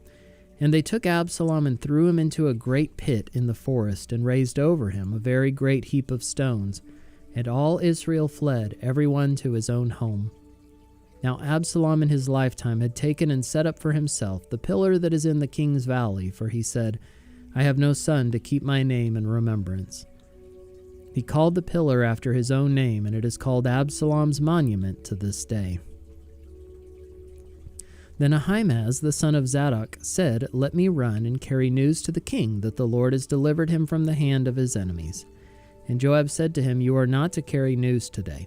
And they took Absalom and threw him into a great pit in the forest, and raised over him a very great heap of stones. And all Israel fled, every one to his own home. Now Absalom in his lifetime had taken and set up for himself the pillar that is in the king's valley, for he said, "I have no son to keep my name in remembrance." He called the pillar after his own name, and it is called Absalom's monument to this day. Then Ahimaaz the son of Zadok said, "Let me run and carry news to the king that the Lord has delivered him from the hand of his enemies." And Joab said to him, "You are not to carry news today.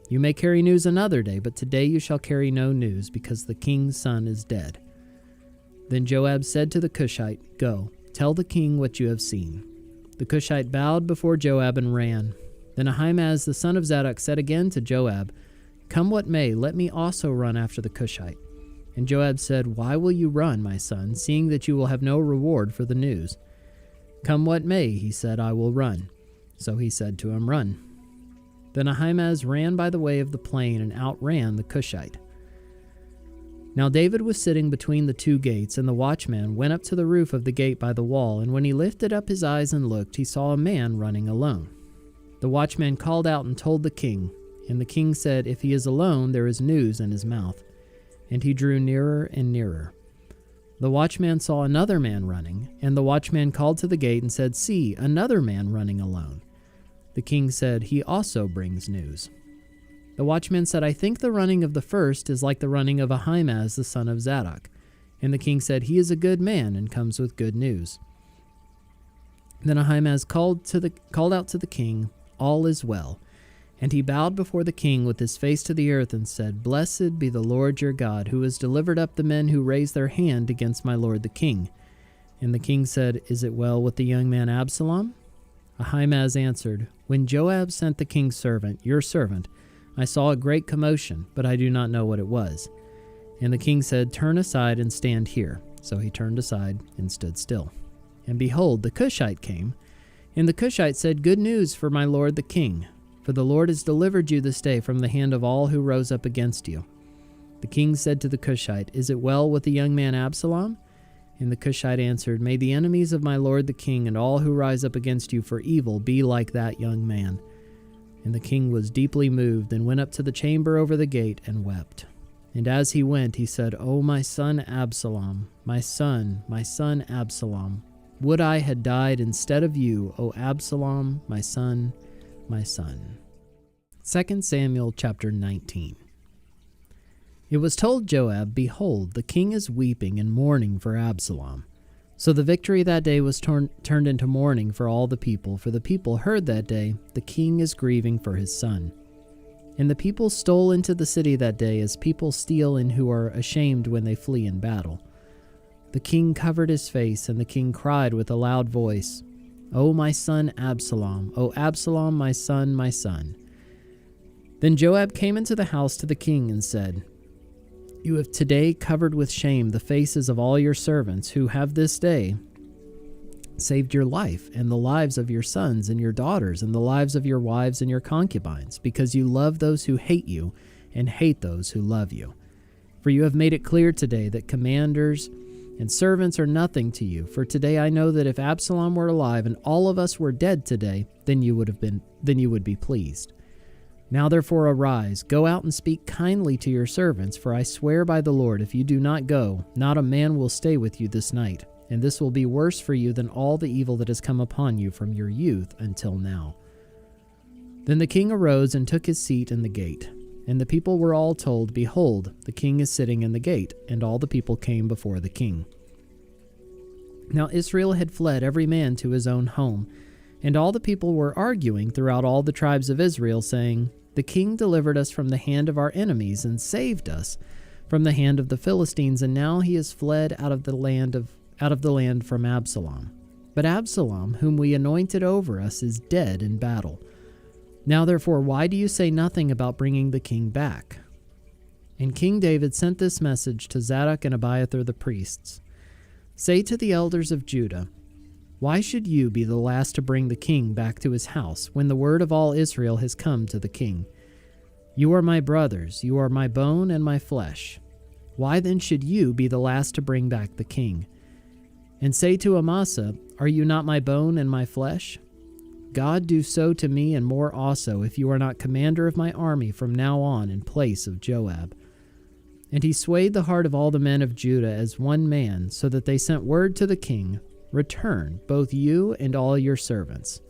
You may carry news another day, but today you shall carry no news, because the king's son is dead." Then Joab said to the Cushite, "Go, tell the king what you have seen." The Cushite bowed before Joab and ran. Then Ahimaaz the son of Zadok said again to Joab, "Come what may, let me also run after the Cushite." And Joab said, "Why will you run, my son, seeing that you will have no reward for the news?" "Come what may," he said, "I will run." So he said to him, "Run." Then Ahimaaz ran by the way of the plain and outran the Cushite. Now David was sitting between the two gates, and the watchman went up to the roof of the gate by the wall, and when he lifted up his eyes and looked, he saw a man running alone. The watchman called out and told the king, and the king said, "If he is alone, there is news in his mouth." And he drew nearer and nearer. The watchman saw another man running, and the watchman called to the gate and said, "See, another man running alone." The king said, "He also brings news." The watchman said, "I think the running of the first is like the running of Ahimaaz the son of Zadok." And the king said, "He is a good man and comes with good news." Then Ahimaaz called out to the king, "All is well." And he bowed before the king with his face to the earth and said, "Blessed be the Lord your God, who has delivered up the men who raised their hand against my lord the king." And the king said, "Is it well with the young man Absalom?" Ahimaaz answered, "When Joab sent the king's servant, your servant, I saw a great commotion, but I do not know what it was." And the king said, "Turn aside and stand here." So he turned aside and stood still. And behold, the Cushite came. And the Cushite said, "Good news for my lord the king, for the Lord has delivered you this day from the hand of all who rose up against you." The king said to the Cushite, "Is it well with the young man Absalom?" And the Cushite answered, "May the enemies of my lord the king and all who rise up against you for evil be like that young man." And the king was deeply moved and went up to the chamber over the gate and wept. And as he went, he said, "O my son Absalom, my son Absalom, would I had died instead of you, O Absalom, my son, my son." 2 Samuel chapter 19. It was told Joab, "Behold, the king is weeping and mourning for Absalom." So the victory that day was turned into mourning for all the people, for the people heard that day, "The king is grieving for his son." And the people stole into the city that day as people steal in who are ashamed when they flee in battle. The king covered his face, and the king cried with a loud voice, "O my son Absalom, O Absalom, my son, my son." Then Joab came into the house to the king and said, "You have today covered with shame the faces of all your servants who have this day saved your life and the lives of your sons and your daughters and the lives of your wives and your concubines, because you love those who hate you and hate those who love you. For you have made it clear today that commanders and servants are nothing to you. For today I know that if Absalom were alive and all of us were dead today, then you would be pleased. Now therefore arise, go out and speak kindly to your servants, for I swear by the Lord, if you do not go, not a man will stay with you this night, and this will be worse for you than all the evil that has come upon you from your youth until now." Then the king arose and took his seat in the gate. And the people were all told, "Behold, the king is sitting in the gate." And all the people came before the king. Now Israel had fled every man to his own home, and all the people were arguing throughout all the tribes of Israel, saying, "The king delivered us from the hand of our enemies and saved us from the hand of the Philistines, and now he has fled out of the land from Absalom. But Absalom, whom we anointed over us, is dead in battle. Now therefore, why do you say nothing about bringing the king back?" And King David sent this message to Zadok and Abiathar the priests. "Say to the elders of Judah, why should you be the last to bring the king back to his house, when the word of all Israel has come to the king? You are my brothers, you are my bone and my flesh. Why then should you be the last to bring back the king? And say to Amasa, are you not my bone and my flesh? God do so to me and more also, if you are not commander of my army from now on in place of Joab." And he swayed the heart of all the men of Judah as one man, so that they sent word to the king, "Return, both you and all your servants."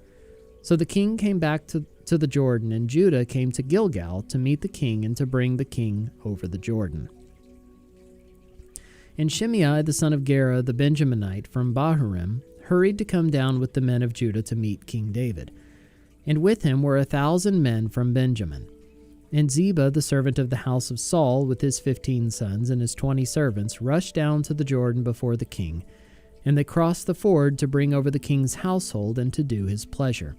So the king came back to the Jordan, and Judah came to Gilgal to meet the king and to bring the king over the Jordan. And Shimei the son of Gera the Benjaminite from Bahurim hurried to come down with the men of Judah to meet King David. And with him were 1,000 men from Benjamin. And Ziba, the servant of the house of Saul, with his 15 sons and his 20 servants, rushed down to the Jordan before the king, and they crossed the ford to bring over the king's household and to do his pleasure.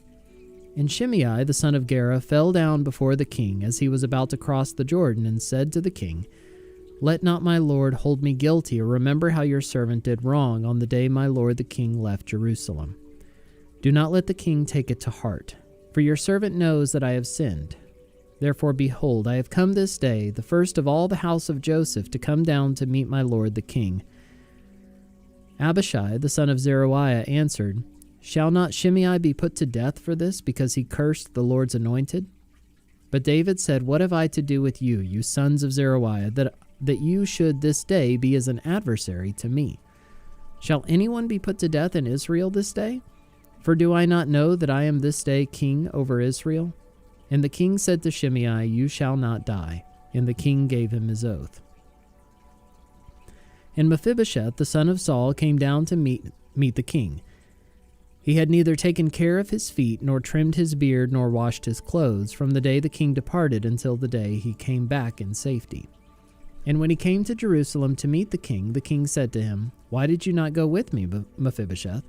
And Shimei the son of Gera fell down before the king as he was about to cross the Jordan, and said to the king, "Let not my lord hold me guilty, or remember how your servant did wrong on the day my lord the king left Jerusalem. Do not let the king take it to heart, for your servant knows that I have sinned. Therefore, behold, I have come this day, the first of all the house of Joseph, to come down to meet my lord the king." Abishai the son of Zeruiah answered, "Shall not Shimei be put to death for this, because he cursed the Lord's anointed?" But David said, "What have I to do with you, you sons of Zeruiah, that you should this day be as an adversary to me? Shall anyone be put to death in Israel this day? For do I not know that I am this day king over Israel?" And the king said to Shimei, "You shall not die." And the king gave him his oath. And Mephibosheth the son of Saul came down to meet the king. He had neither taken care of his feet, nor trimmed his beard, nor washed his clothes, from the day the king departed until the day he came back in safety. And when he came to Jerusalem to meet the king said to him, "Why did you not go with me, Mephibosheth?"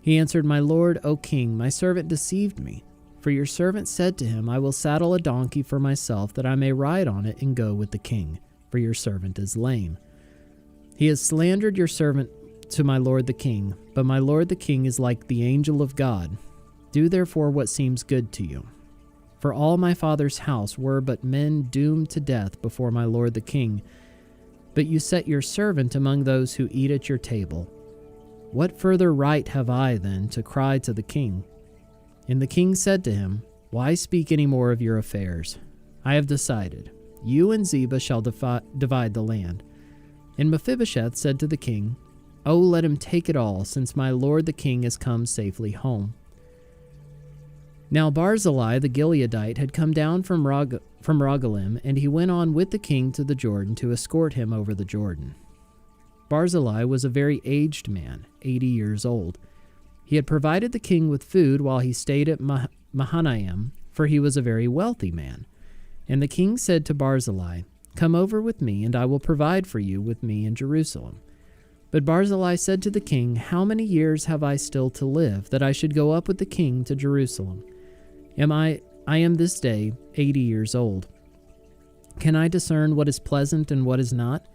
He answered, "My lord, O king, my servant deceived me. For your servant said to him, I will saddle a donkey for myself, that I may ride on it and go with the king, for your servant is lame. He has slandered your servant to my lord the king, but my lord the king is like the angel of God. Do therefore what seems good to you. For all my father's house were but men doomed to death before my lord the king, but you set your servant among those who eat at your table. What further right have I, then, to cry to the king?" And the king said to him, "Why speak any more of your affairs? I have decided. You and Ziba shall divide the land." And Mephibosheth said to the king, "Oh, let him take it all, since my lord the king has come safely home." Now Barzillai the Gileadite had come down from Rogelim, and he went on with the king to the Jordan to escort him over the Jordan. Barzillai was a very aged man, 80 years old. He had provided the king with food while he stayed at Mahanaim, for he was a very wealthy man. And the king said to Barzillai, "Come over with me, and I will provide for you with me in Jerusalem." But Barzillai said to the king, "How many years have I still to live, that I should go up with the king to Jerusalem? I am this day 80 years old. Can I discern what is pleasant and what is not?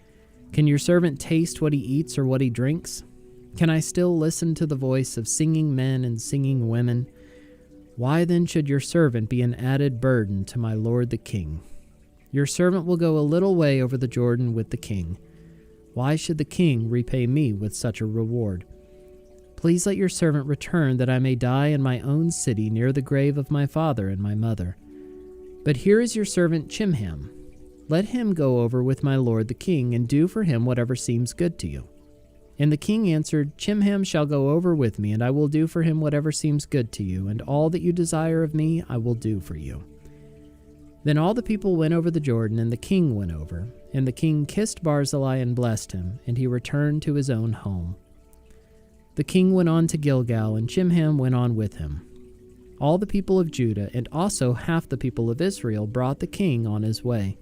Can your servant taste what he eats or what he drinks? Can I still listen to the voice of singing men and singing women? Why then should your servant be an added burden to my lord the king? Your servant will go a little way over the Jordan with the king. Why should the king repay me with such a reward? Please let your servant return, that I may die in my own city near the grave of my father and my mother. But here is your servant Chimham. Let him go over with my lord the king, and do for him whatever seems good to you." And the king answered, "Chimham shall go over with me, and I will do for him whatever seems good to you, and all that you desire of me I will do for you." Then all the people went over the Jordan, and the king went over. And the king kissed Barzillai and blessed him, and he returned to his own home. The king went on to Gilgal, and Chimham went on with him. All the people of Judah, and also half the people of Israel, brought the king on his way.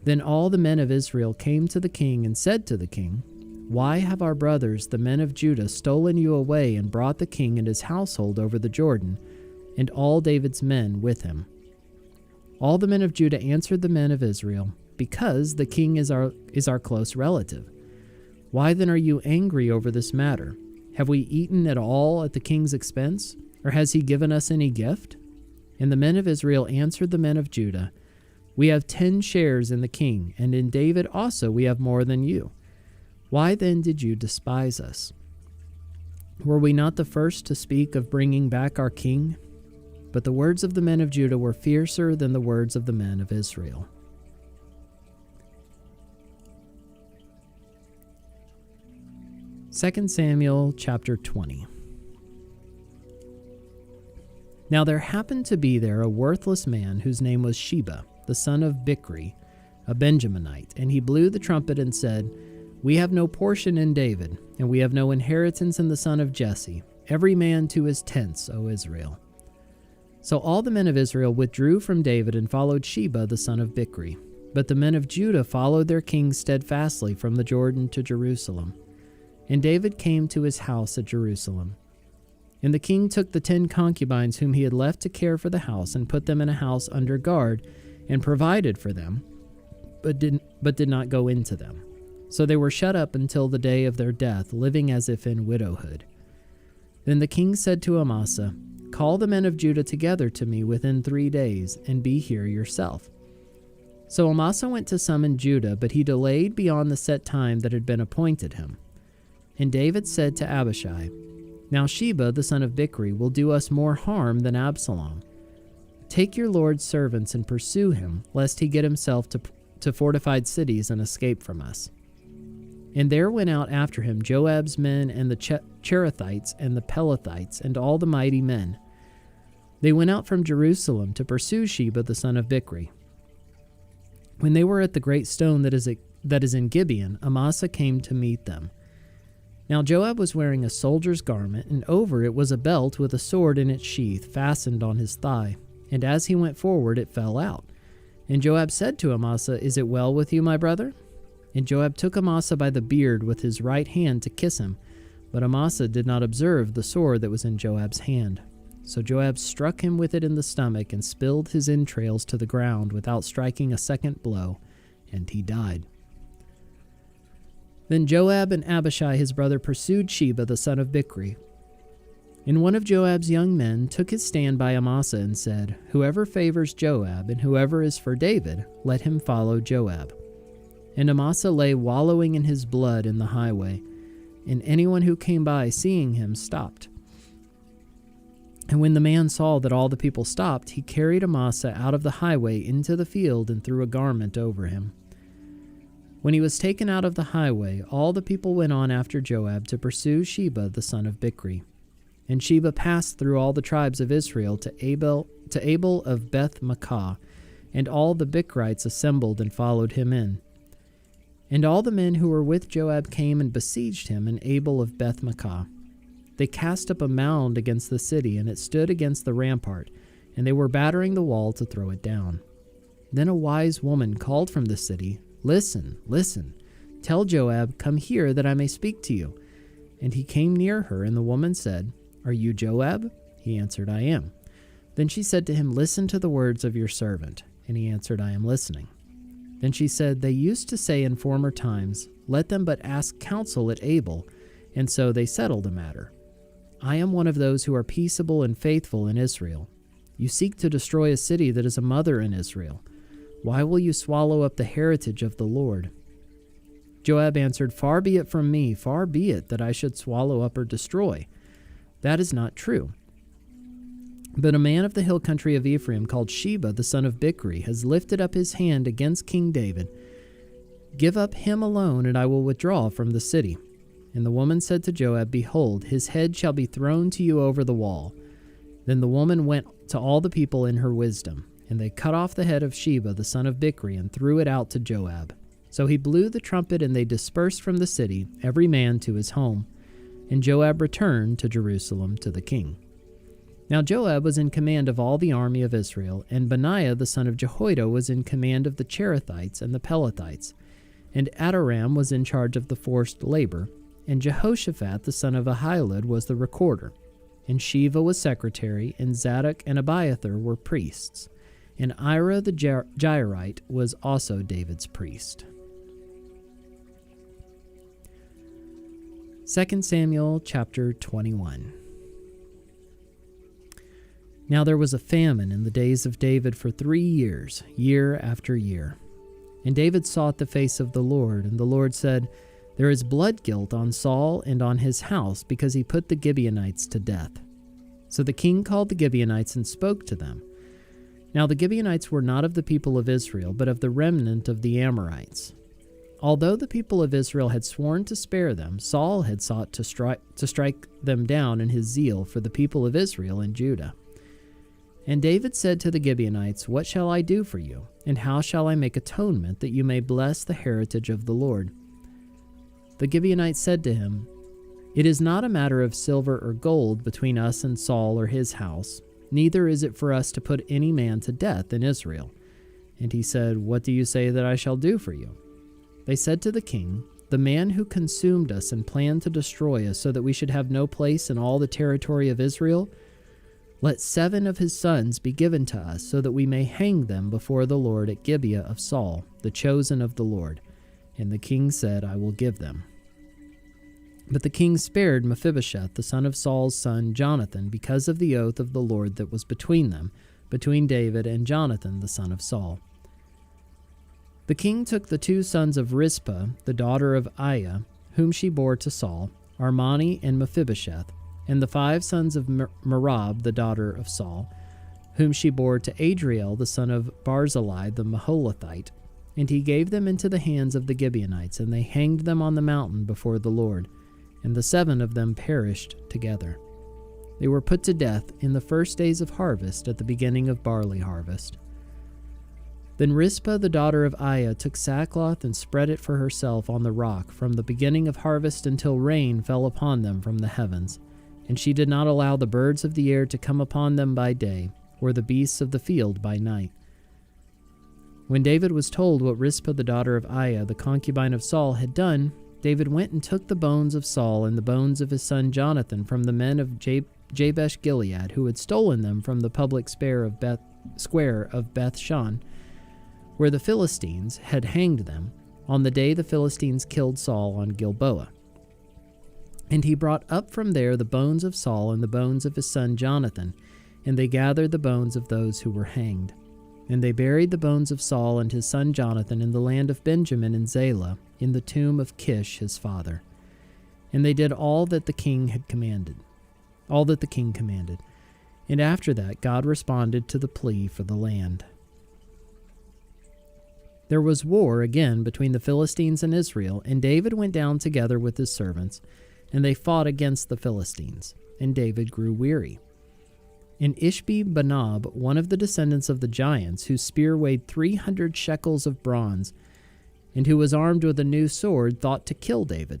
Then all the men of Israel came to the king and said to the king, "Why have our brothers, the men of Judah, stolen you away and brought the king and his household over the Jordan, and all David's men with him?" All the men of Judah answered the men of Israel, "Because the king is our close relative. Why then are you angry over this matter? Have we eaten at all at the king's expense, or has he given us any gift?" And the men of Israel answered the men of Judah, "We have 10 shares in the king, and in David also we have more than you. Why then did you despise us? Were we not the first to speak of bringing back our king?" But the words of the men of Judah were fiercer than the words of the men of Israel. 2 Samuel chapter 20. Now there happened to be there a worthless man whose name was Sheba, the son of Bichri, a Benjaminite, and he blew the trumpet and said, "We have no portion in David, and we have no inheritance in the son of Jesse, every man to his tents, O Israel." So all the men of Israel withdrew from David and followed Sheba, the son of Bichri. But the men of Judah followed their king steadfastly from the Jordan to Jerusalem. And David came to his house at Jerusalem. And the king took the 10 concubines whom he had left to care for the house and put them in a house under guard and provided for them, but did not go into them. So they were shut up until the day of their death, living as if in widowhood. Then the king said to Amasa, "Call the men of Judah together to me within 3 days, and be here yourself." So Amasa went to summon Judah, but he delayed beyond the set time that had been appointed him. And David said to Abishai, "Now Sheba, the son of Bichri, will do us more harm than Absalom. Take your lord's servants and pursue him, lest he get himself to fortified cities and escape from us." And there went out after him Joab's men and the Cherethites and the Pelethites and all the mighty men. They went out from Jerusalem to pursue Sheba the son of Bichri. When they were at the great stone that is in Gibeon, Amasa came to meet them. Now Joab was wearing a soldier's garment, and over it was a belt with a sword in its sheath fastened on his thigh. And as he went forward, it fell out. And Joab said to Amasa, "Is it well with you, my brother?" And Joab took Amasa by the beard with his right hand to kiss him. But Amasa did not observe the sword that was in Joab's hand. So Joab struck him with it in the stomach and spilled his entrails to the ground without striking a second blow, and he died. Then Joab and Abishai his brother pursued Sheba the son of Bichri. And one of Joab's young men took his stand by Amasa and said, "Whoever favors Joab and whoever is for David, let him follow Joab." And Amasa lay wallowing in his blood in the highway, and anyone who came by seeing him stopped. And when the man saw that all the people stopped, he carried Amasa out of the highway into the field and threw a garment over him. When he was taken out of the highway, all the people went on after Joab to pursue Sheba the son of Bichri. And Sheba passed through all the tribes of Israel to Abel of Beth-makkah, and all the Bichrites assembled and followed him in. And all the men who were with Joab came and besieged him in Abel of Beth-makkah. They cast up a mound against the city, and it stood against the rampart, and they were battering the wall to throw it down. Then a wise woman called from the city, "Listen, listen, tell Joab, 'Come here, that I may speak to you.' And he came near her, and the woman said, 'Are you Joab?' He answered, 'I am.' Then she said to him, 'Listen to the words of your servant.' And he answered, 'I am listening.' Then she said, 'They used to say in former times, let them but ask counsel at Abel, and so they settled the matter. I am one of those who are peaceable and faithful in Israel. You seek to destroy a city that is a mother in Israel. Why will you swallow up the heritage of the Lord?' Joab answered, 'Far be it from me, far be it that I should swallow up or destroy. That is not true. But a man of the hill country of Ephraim called Sheba the son of Bichri has lifted up his hand against King David. Give up him alone, and I will withdraw from the city.' And the woman said to Joab, 'Behold, his head shall be thrown to you over the wall.' Then the woman went to all the people in her wisdom, and they cut off the head of Sheba the son of Bichri and threw it out to Joab. So he blew the trumpet, and they dispersed from the city, every man to his home. And Joab returned to Jerusalem to the king. Now Joab was in command of all the army of Israel, and Benaiah the son of Jehoiada was in command of the Cherethites and the Pelethites, and Adoram was in charge of the forced labor, and Jehoshaphat the son of Ahilud was the recorder, and Sheva was secretary, and Zadok and Abiathar were priests, and Ira the Jairite was also David's priest. 2 Samuel chapter 21. Now there was a famine in the days of David for 3 years, year after year. And David sought the face of the Lord, and the Lord said, "There is blood guilt on Saul and on his house, because he put the Gibeonites to death." So the king called the Gibeonites and spoke to them. Now the Gibeonites were not of the people of Israel, but of the remnant of the Amorites. Although the people of Israel had sworn to spare them, Saul had sought to strike them down in his zeal for the people of Israel and Judah. And David said to the Gibeonites, "What shall I do for you? And how shall I make atonement that you may bless the heritage of the Lord?" The Gibeonites said to him, "It is not a matter of silver or gold between us and Saul or his house, neither is it for us to put any man to death in Israel." And he said, "What do you say that I shall do for you?" They said to the king, the man who consumed us and planned to destroy us so that we should have no place in all the territory of Israel, let 7 of his sons be given to us, so that we may hang them before the Lord at Gibeah of Saul, the chosen of the Lord. And the king said, I will give them. But the king spared Mephibosheth, the son of Saul's son Jonathan, because of the oath of the Lord that was between them, between David and Jonathan, the son of Saul. The king took the 2 sons of Rizpah, the daughter of Aiah, whom she bore to Saul, Armani and Mephibosheth, and the 5 sons of Merab, the daughter of Saul, whom she bore to Adriel, the son of Barzillai, the Maholathite, and he gave them into the hands of the Gibeonites, and they hanged them on the mountain before the Lord, and the 7 of them perished together. They were put to death in the first days of harvest, at the beginning of barley harvest. Then Rizpah the daughter of Aiah took sackcloth and spread it for herself on the rock from the beginning of harvest until rain fell upon them from the heavens, and she did not allow the birds of the air to come upon them by day, or the beasts of the field by night. When David was told what Rizpah the daughter of Aiah, the concubine of Saul, had done, David went and took the bones of Saul and the bones of his son Jonathan from the men of Jabesh Gilead, who had stolen them from the public square of Beth Shan, where the Philistines had hanged them on the day the Philistines killed Saul on Gilboa. And he brought up from there the bones of Saul and the bones of his son Jonathan, and they gathered the bones of those who were hanged. And they buried the bones of Saul and his son Jonathan in the land of Benjamin in Zelah, in the tomb of Kish his father. And they did all that the king commanded. And after that God responded to the plea for the land. There was war again between the Philistines and Israel, and David went down together with his servants, and they fought against the Philistines, and David grew weary. And Ishbi-Benob, one of the descendants of the giants, whose spear weighed 300 shekels of bronze, and who was armed with a new sword, thought to kill David.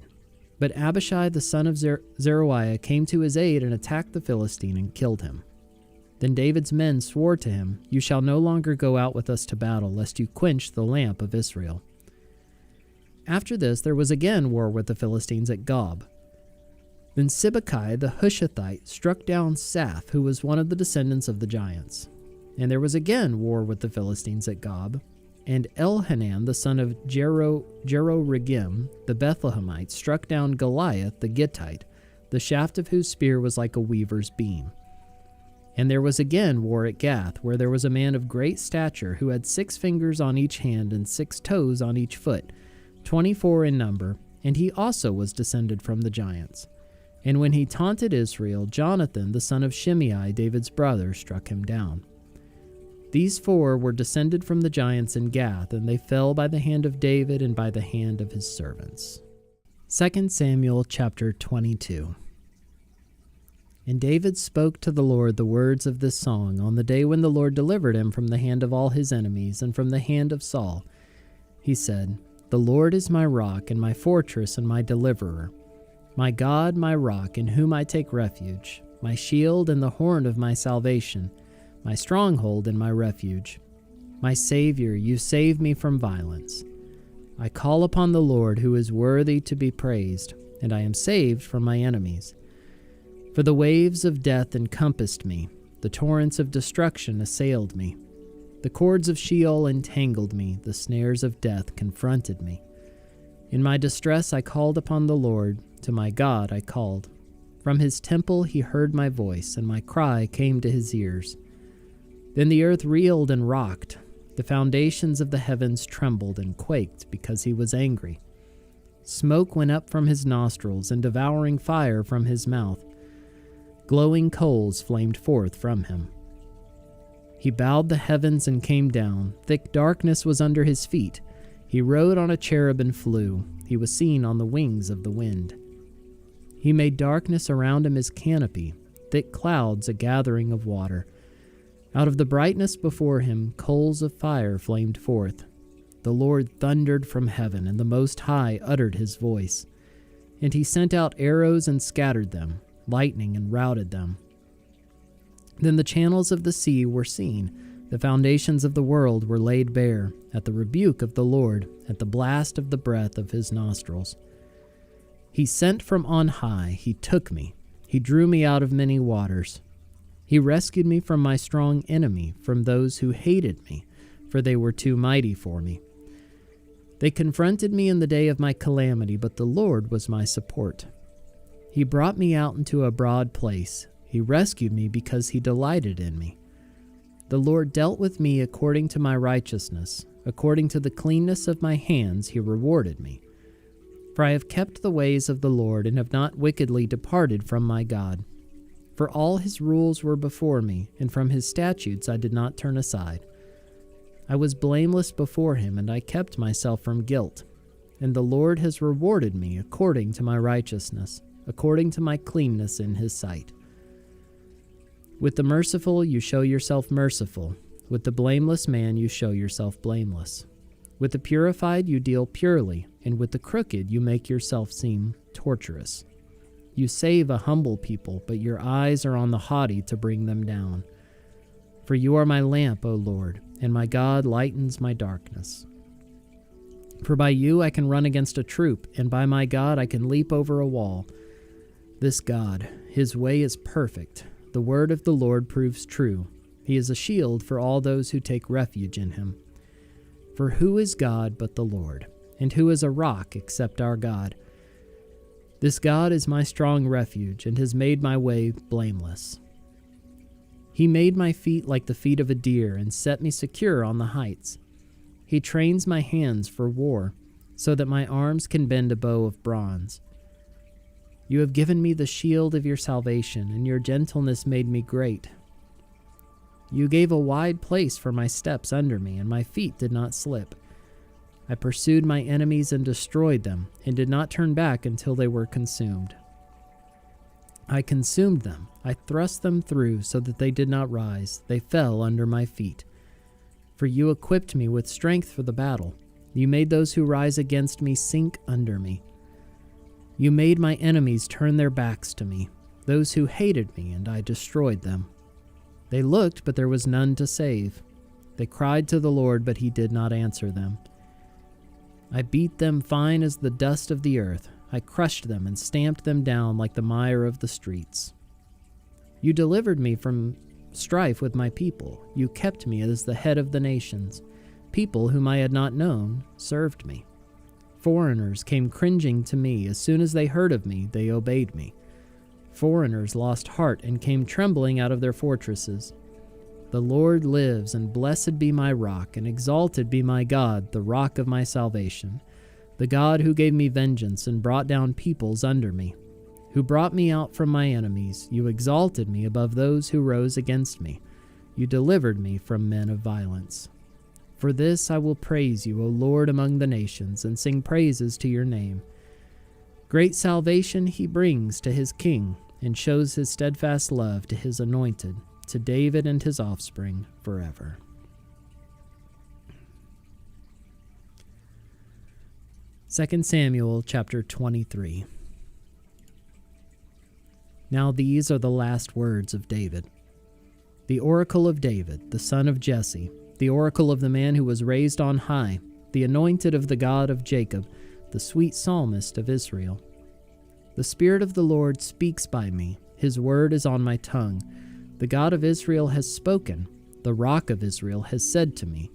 But Abishai the son of Zeruiah came to his aid and attacked the Philistine and killed him. Then David's men swore to him, You shall no longer go out with us to battle, lest you quench the lamp of Israel. After this there was again war with the Philistines at Gob. Then Sibbecai the Hushathite struck down Saph, who was one of the descendants of the giants. And there was again war with the Philistines at Gob. And Elhanan the son of Jeroregim the Bethlehemite struck down Goliath the Gittite, the shaft of whose spear was like a weaver's beam. And there was again war at Gath, where there was a man of great stature, who had 6 fingers on each hand and 6 toes on each foot, 24 in number, and he also was descended from the giants. And when he taunted Israel, Jonathan the son of Shimei, David's brother, struck him down. These 4 were descended from the giants in Gath, and they fell by the hand of David and by the hand of his servants. 2 Samuel chapter 22. And David spoke to the Lord the words of this song on the day when the Lord delivered him from the hand of all his enemies and from the hand of Saul. He said, The Lord is my rock and my fortress and my deliverer, my God, my rock, in whom I take refuge, my shield and the horn of my salvation, my stronghold and my refuge. My Savior, you save me from violence. I call upon the Lord, who is worthy to be praised, and I am saved from my enemies. For the waves of death encompassed me, the torrents of destruction assailed me. The cords of Sheol entangled me, the snares of death confronted me. In my distress I called upon the Lord, to my God I called. From his temple he heard my voice, and my cry came to his ears. Then the earth reeled and rocked, the foundations of the heavens trembled and quaked because he was angry. Smoke went up from his nostrils, and devouring fire from his mouth. Glowing coals flamed forth from him. He bowed the heavens and came down. Thick darkness was under his feet. He rode on a cherub and flew. He was seen on the wings of the wind. He made darkness around him his canopy, thick clouds a gathering of water. Out of the brightness before him, coals of fire flamed forth. The Lord thundered from heaven, and the Most High uttered his voice. And he sent out arrows and scattered them, lightning and routed them. Then the channels of the sea were seen, The foundations of the world were laid bare at the rebuke of the Lord, at the blast of the breath of his nostrils. He sent from on high, he took me, he drew me out of many waters. He rescued me from my strong enemy, from those who hated me, for they were too mighty for me. They confronted me in the day of my calamity, but the Lord was my support. He brought me out into a broad place. He rescued me because he delighted in me. The Lord dealt with me according to my righteousness. According to the cleanness of my hands, he rewarded me. For I have kept the ways of the Lord and have not wickedly departed from my God. For all his rules were before me, and from his statutes I did not turn aside. I was blameless before him, and I kept myself from guilt. And the Lord has rewarded me according to my righteousness, according to my cleanness in his sight. With the merciful you show yourself merciful. With the blameless man you show yourself blameless. With the purified you deal purely, and with the crooked you make yourself seem torturous. You save a humble people, but your eyes are on the haughty to bring them down. For you are my lamp, O Lord, and my God lightens my darkness. For by you I can run against a troop, and by my God I can leap over a wall. This God, his way is perfect. The word of the Lord proves true. He is a shield for all those who take refuge in him. For who is God but the Lord? And who is a rock except our God? This God is my strong refuge, and has made my way blameless. He made my feet like the feet of a deer, and set me secure on the heights. He trains my hands for war, so that my arms can bend a bow of bronze. You have given me the shield of your salvation, and your gentleness made me great. You gave a wide place for my steps under me, and my feet did not slip. I pursued my enemies and destroyed them, and did not turn back until they were consumed. I consumed them. I thrust them through so that they did not rise. They fell under my feet. For you equipped me with strength for the battle. You made those who rise against me sink under me. You made my enemies turn their backs to me, those who hated me, and I destroyed them. They looked, but there was none to save. They cried to the Lord, but he did not answer them. I beat them fine as the dust of the earth. I crushed them and stamped them down like the mire of the streets. You delivered me from strife with my people. You kept me as the head of the nations. People whom I had not known served me. Foreigners came cringing to me. As soon as they heard of me, they obeyed me. Foreigners lost heart and came trembling out of their fortresses. The Lord lives, and blessed be my rock, and exalted be my God, the rock of my salvation, the God who gave me vengeance and brought down peoples under me, who brought me out from my enemies. You exalted me above those who rose against me. You delivered me from men of violence. For this I will praise you, O Lord, among the nations, and sing praises to your name. Great salvation he brings to his king, and shows his steadfast love to his anointed, to David and his offspring forever. Second Samuel chapter 23. Now these are the last words of David. The oracle of David, the son of Jesse, the oracle of the man who was raised on high, the anointed of the God of Jacob, the sweet psalmist of Israel. The Spirit of the Lord speaks by me. His word is on my tongue. The God of Israel has spoken. The Rock of Israel has said to me.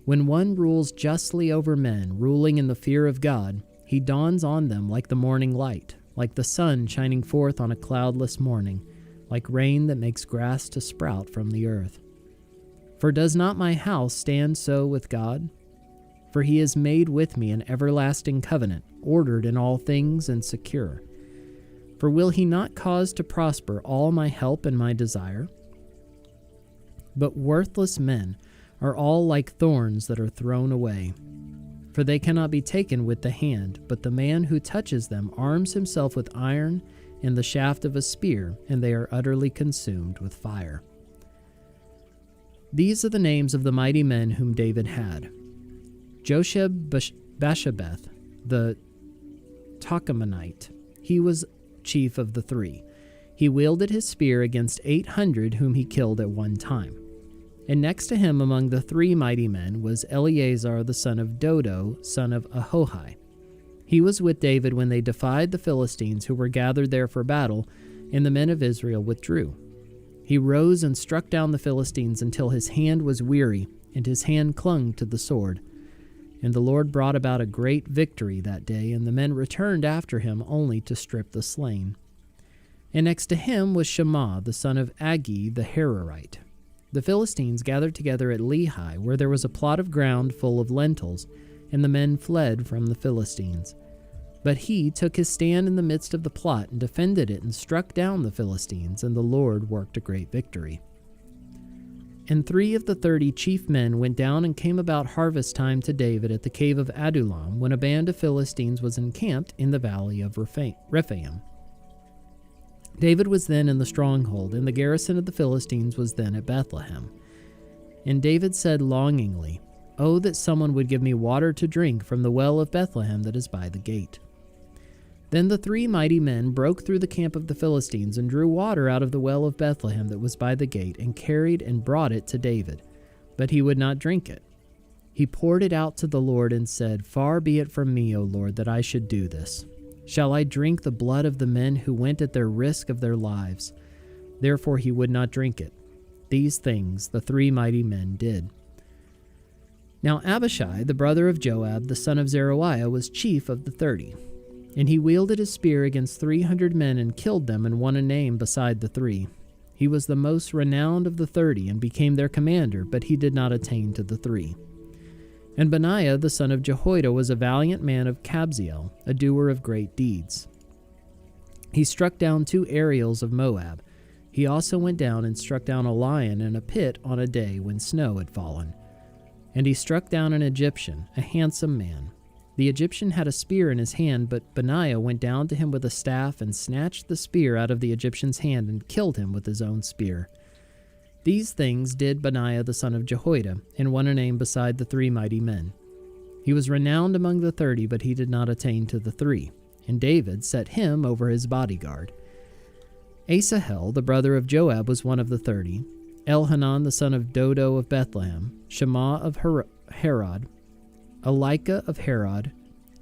When one rules justly over men, ruling in the fear of God, he dawns on them like the morning light, like the sun shining forth on a cloudless morning, like rain that makes grass to sprout from the earth. For does not my house stand so with God? For he has made with me an everlasting covenant, ordered in all things and secure. For will he not cause to prosper all my help and my desire? But worthless men are all like thorns that are thrown away. For they cannot be taken with the hand, but the man who touches them arms himself with iron and the shaft of a spear, and they are utterly consumed with fire. These are the names of the mighty men whom David had. Josheb-Basshebeth, the Tahkemonite. He was chief of the three. He wielded his spear against 800 whom he killed at one time. And next to him among the 3 mighty men was Eleazar the son of Dodo, son of Ahohi. He was with David when they defied the Philistines who were gathered there for battle, and the men of Israel withdrew. He rose and struck down the Philistines until his hand was weary, and his hand clung to the sword. And the Lord brought about a great victory that day, and the men returned after him only to strip the slain. And next to him was Shammah the son of Agi the Hararite. The Philistines gathered together at Lehi, where there was a plot of ground full of lentils, and the men fled from the Philistines. But he took his stand in the midst of the plot and defended it and struck down the Philistines, and the Lord worked a great victory. And 3 of the 30 chief men went down and came about harvest time to David at the cave of Adullam, when a band of Philistines was encamped in the valley of Rephaim. David was then in the stronghold, and the garrison of the Philistines was then at Bethlehem. And David said longingly, "Oh, that someone would give me water to drink from the well of Bethlehem that is by the gate." Then the 3 mighty men broke through the camp of the Philistines and drew water out of the well of Bethlehem that was by the gate, and carried and brought it to David. But he would not drink it. He poured it out to the Lord and said, "Far be it from me, O Lord, that I should do this. Shall I drink the blood of the men who went at their risk of their lives?" Therefore he would not drink it. These things the 3 mighty men did. Now Abishai, the brother of Joab, the son of Zeruiah, was chief of the 30. And he wielded his spear against 300 men and killed them and won a name beside the 3. He was the most renowned of the 30 and became their commander, but he did not attain to the 3. And Benaiah the son of Jehoiada was a valiant man of Kabzeel, a doer of great deeds. He struck down 2 Ariels of Moab. He also went down and struck down a lion in a pit on a day when snow had fallen. And he struck down an Egyptian, a handsome man. The Egyptian had a spear in his hand, but Benaiah went down to him with a staff and snatched the spear out of the Egyptian's hand and killed him with his own spear. These things did Benaiah the son of Jehoiada, and won a name beside the 3 mighty men. He was renowned among the 30, but he did not attain to the 3, and David set him over his bodyguard. Asahel, the brother of Joab, was one of the 30, Elhanan the son of Dodo of Bethlehem, Shammah of Harod, Elika of Harod,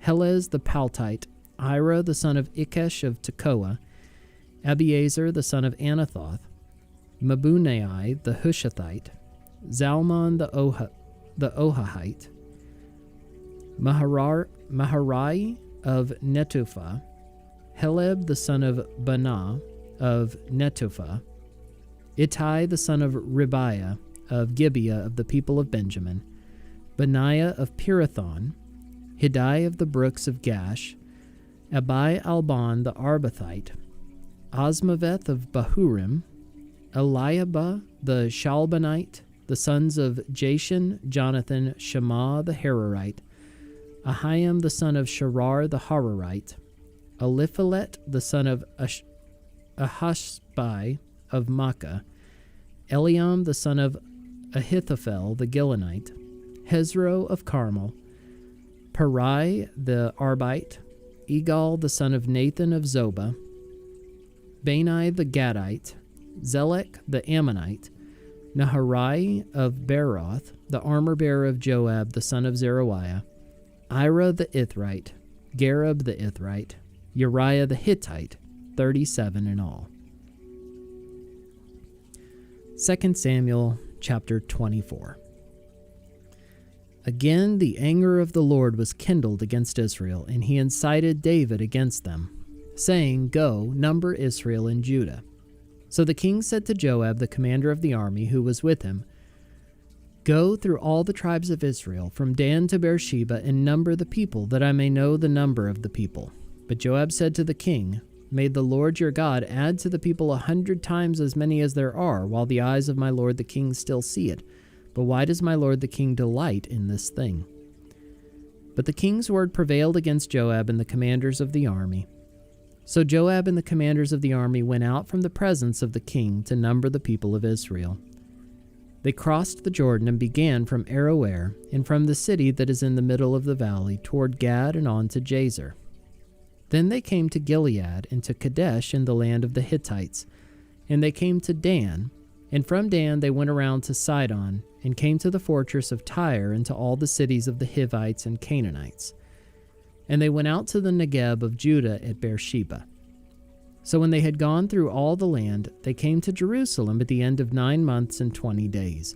Helez the Paltite, Ira the son of Ikesh of Tekoa, Abiezer the son of Anathoth, Mabunai the Hushathite, Zalmon the Ohahite, Maharai of Netopha, Heleb the son of Banah of Netopha, Ittai the son of Ribiah of Gibeah of the people of Benjamin, Benaiah of Pirathon, Hiddai of the brooks of Gash, Abai Alban the Arbathite, Osmaveth of Bahurim, Eliabah the Shalbanite, the sons of Jashan, Jonathan, Shammah the Hararite, Ahiam the son of Sharar the Hararite, Eliphalet the son of Ahashbai of Makkah, Eliam the son of Ahithophel the Gilonite, Hezro of Carmel, Parai the Arbite, Egal the son of Nathan of Zobah, Bani the Gadite, Zelek the Ammonite, Naharai of Beroth, the armor-bearer of Joab the son of Zeruiah, Ira the Ithrite, Gareb the Ithrite, Uriah the Hittite, 37 in all. 2 Samuel chapter 24. Again the anger of the Lord was kindled against Israel, and he incited David against them, saying, "Go, number Israel and Judah." So the king said to Joab, the commander of the army, who was with him, "Go through all the tribes of Israel, from Dan to Beersheba, and number the people, that I may know the number of the people." But Joab said to the king, "May the Lord your God add to the people 100 times as many as there are, while the eyes of my lord the king still see it. But why does my lord the king delight in this thing?" But the king's word prevailed against Joab and the commanders of the army. So Joab and the commanders of the army went out from the presence of the king to number the people of Israel. They crossed the Jordan and began from Aroer, and from the city that is in the middle of the valley, toward Gad and on to Jazer. Then they came to Gilead and to Kadesh in the land of the Hittites, and they came to Dan, And from Dan they went around to Sidon, and came to the fortress of Tyre, and to all the cities of the Hivites and Canaanites. And they went out to the Negeb of Judah at Beersheba. So when they had gone through all the land, they came to Jerusalem at the end of 9 months and 20 days.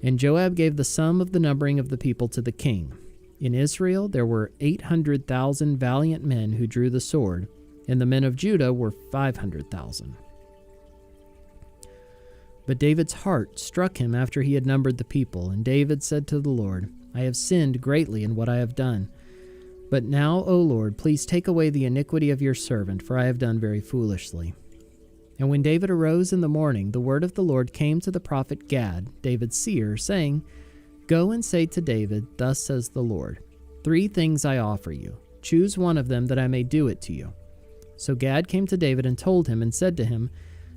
And Joab gave the sum of the numbering of the people to the king. In Israel there were 800,000 valiant men who drew the sword, and the men of Judah were 500,000. But David's heart struck him after he had numbered the people, and David said to the Lord, I have sinned greatly in what I have done. But now, O Lord, please take away the iniquity of your servant, for I have done very foolishly. And when David arose in the morning, the word of the Lord came to the prophet Gad, David's seer, saying, Go and say to David, Thus says the Lord, 3 things I offer you. Choose one of them, that I may do it to you. So Gad came to David and told him, and said to him,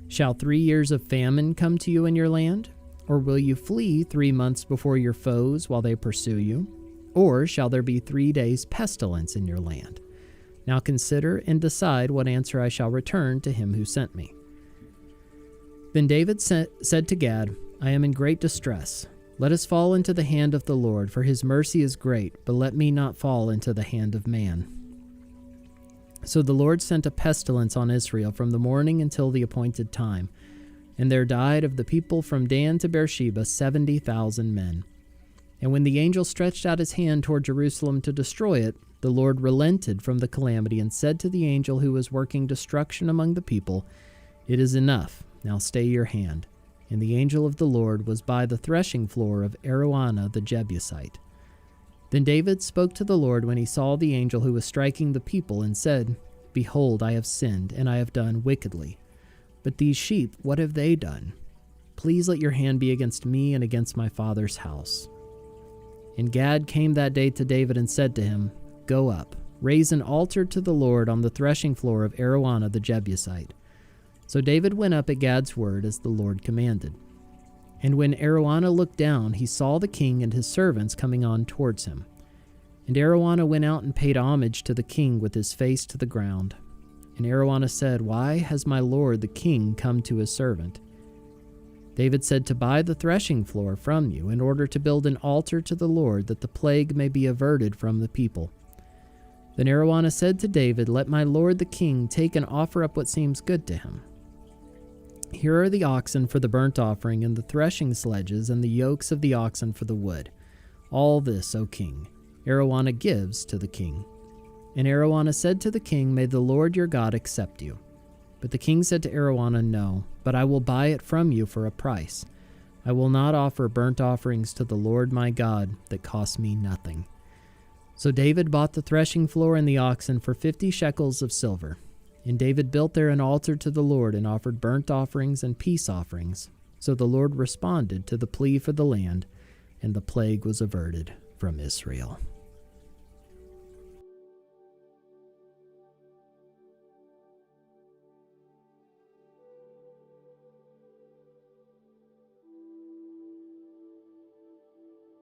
Shall 3 years of famine come to you in your land? Or will you flee 3 months before your foes while they pursue you? Or shall there be 3 days pestilence in your land? Now consider and decide what answer I shall return to him who sent me. Then David said to Gad, I am in great distress. Let us fall into the hand of the Lord, for his mercy is great, but let me not fall into the hand of man. So the Lord sent a pestilence on Israel from the morning until the appointed time, and there died of the people from Dan to Beersheba 70,000 men. And when the angel stretched out his hand toward Jerusalem to destroy it, the Lord relented from the calamity and said to the angel who was working destruction among the people, It is enough, now stay your hand. And the angel of the Lord was by the threshing floor of Araunah the Jebusite. Then David spoke to the Lord when he saw the angel who was striking the people, and said, Behold, I have sinned, and I have done wickedly. But these sheep, what have they done? Please let your hand be against me and against my father's house. And Gad came that day to David and said to him, Go up, raise an altar to the Lord on the threshing floor of Araunah the Jebusite. So David went up at Gad's word as the Lord commanded. And when Araunah looked down, he saw the king and his servants coming on towards him. And Araunah went out and paid homage to the king with his face to the ground. And Araunah said, Why has my lord the king come to his servant? David said, To buy the threshing floor from you, in order to build an altar to the Lord, that the plague may be averted from the people. Then Araunah said to David, Let my lord the king take and offer up what seems good to him. Here are the oxen for the burnt offering, and the threshing sledges, and the yokes of the oxen for the wood. All this, O king, Araunah gives to the king. And Araunah said to the king, May the Lord your God accept you. But the king said to Araunah, No, but I will buy it from you for a price. I will not offer burnt offerings to the Lord my God that cost me nothing. So David bought the threshing floor and the oxen for 50 shekels of silver. And David built there an altar to the Lord and offered burnt offerings and peace offerings. So the Lord responded to the plea for the land, and the plague was averted from Israel.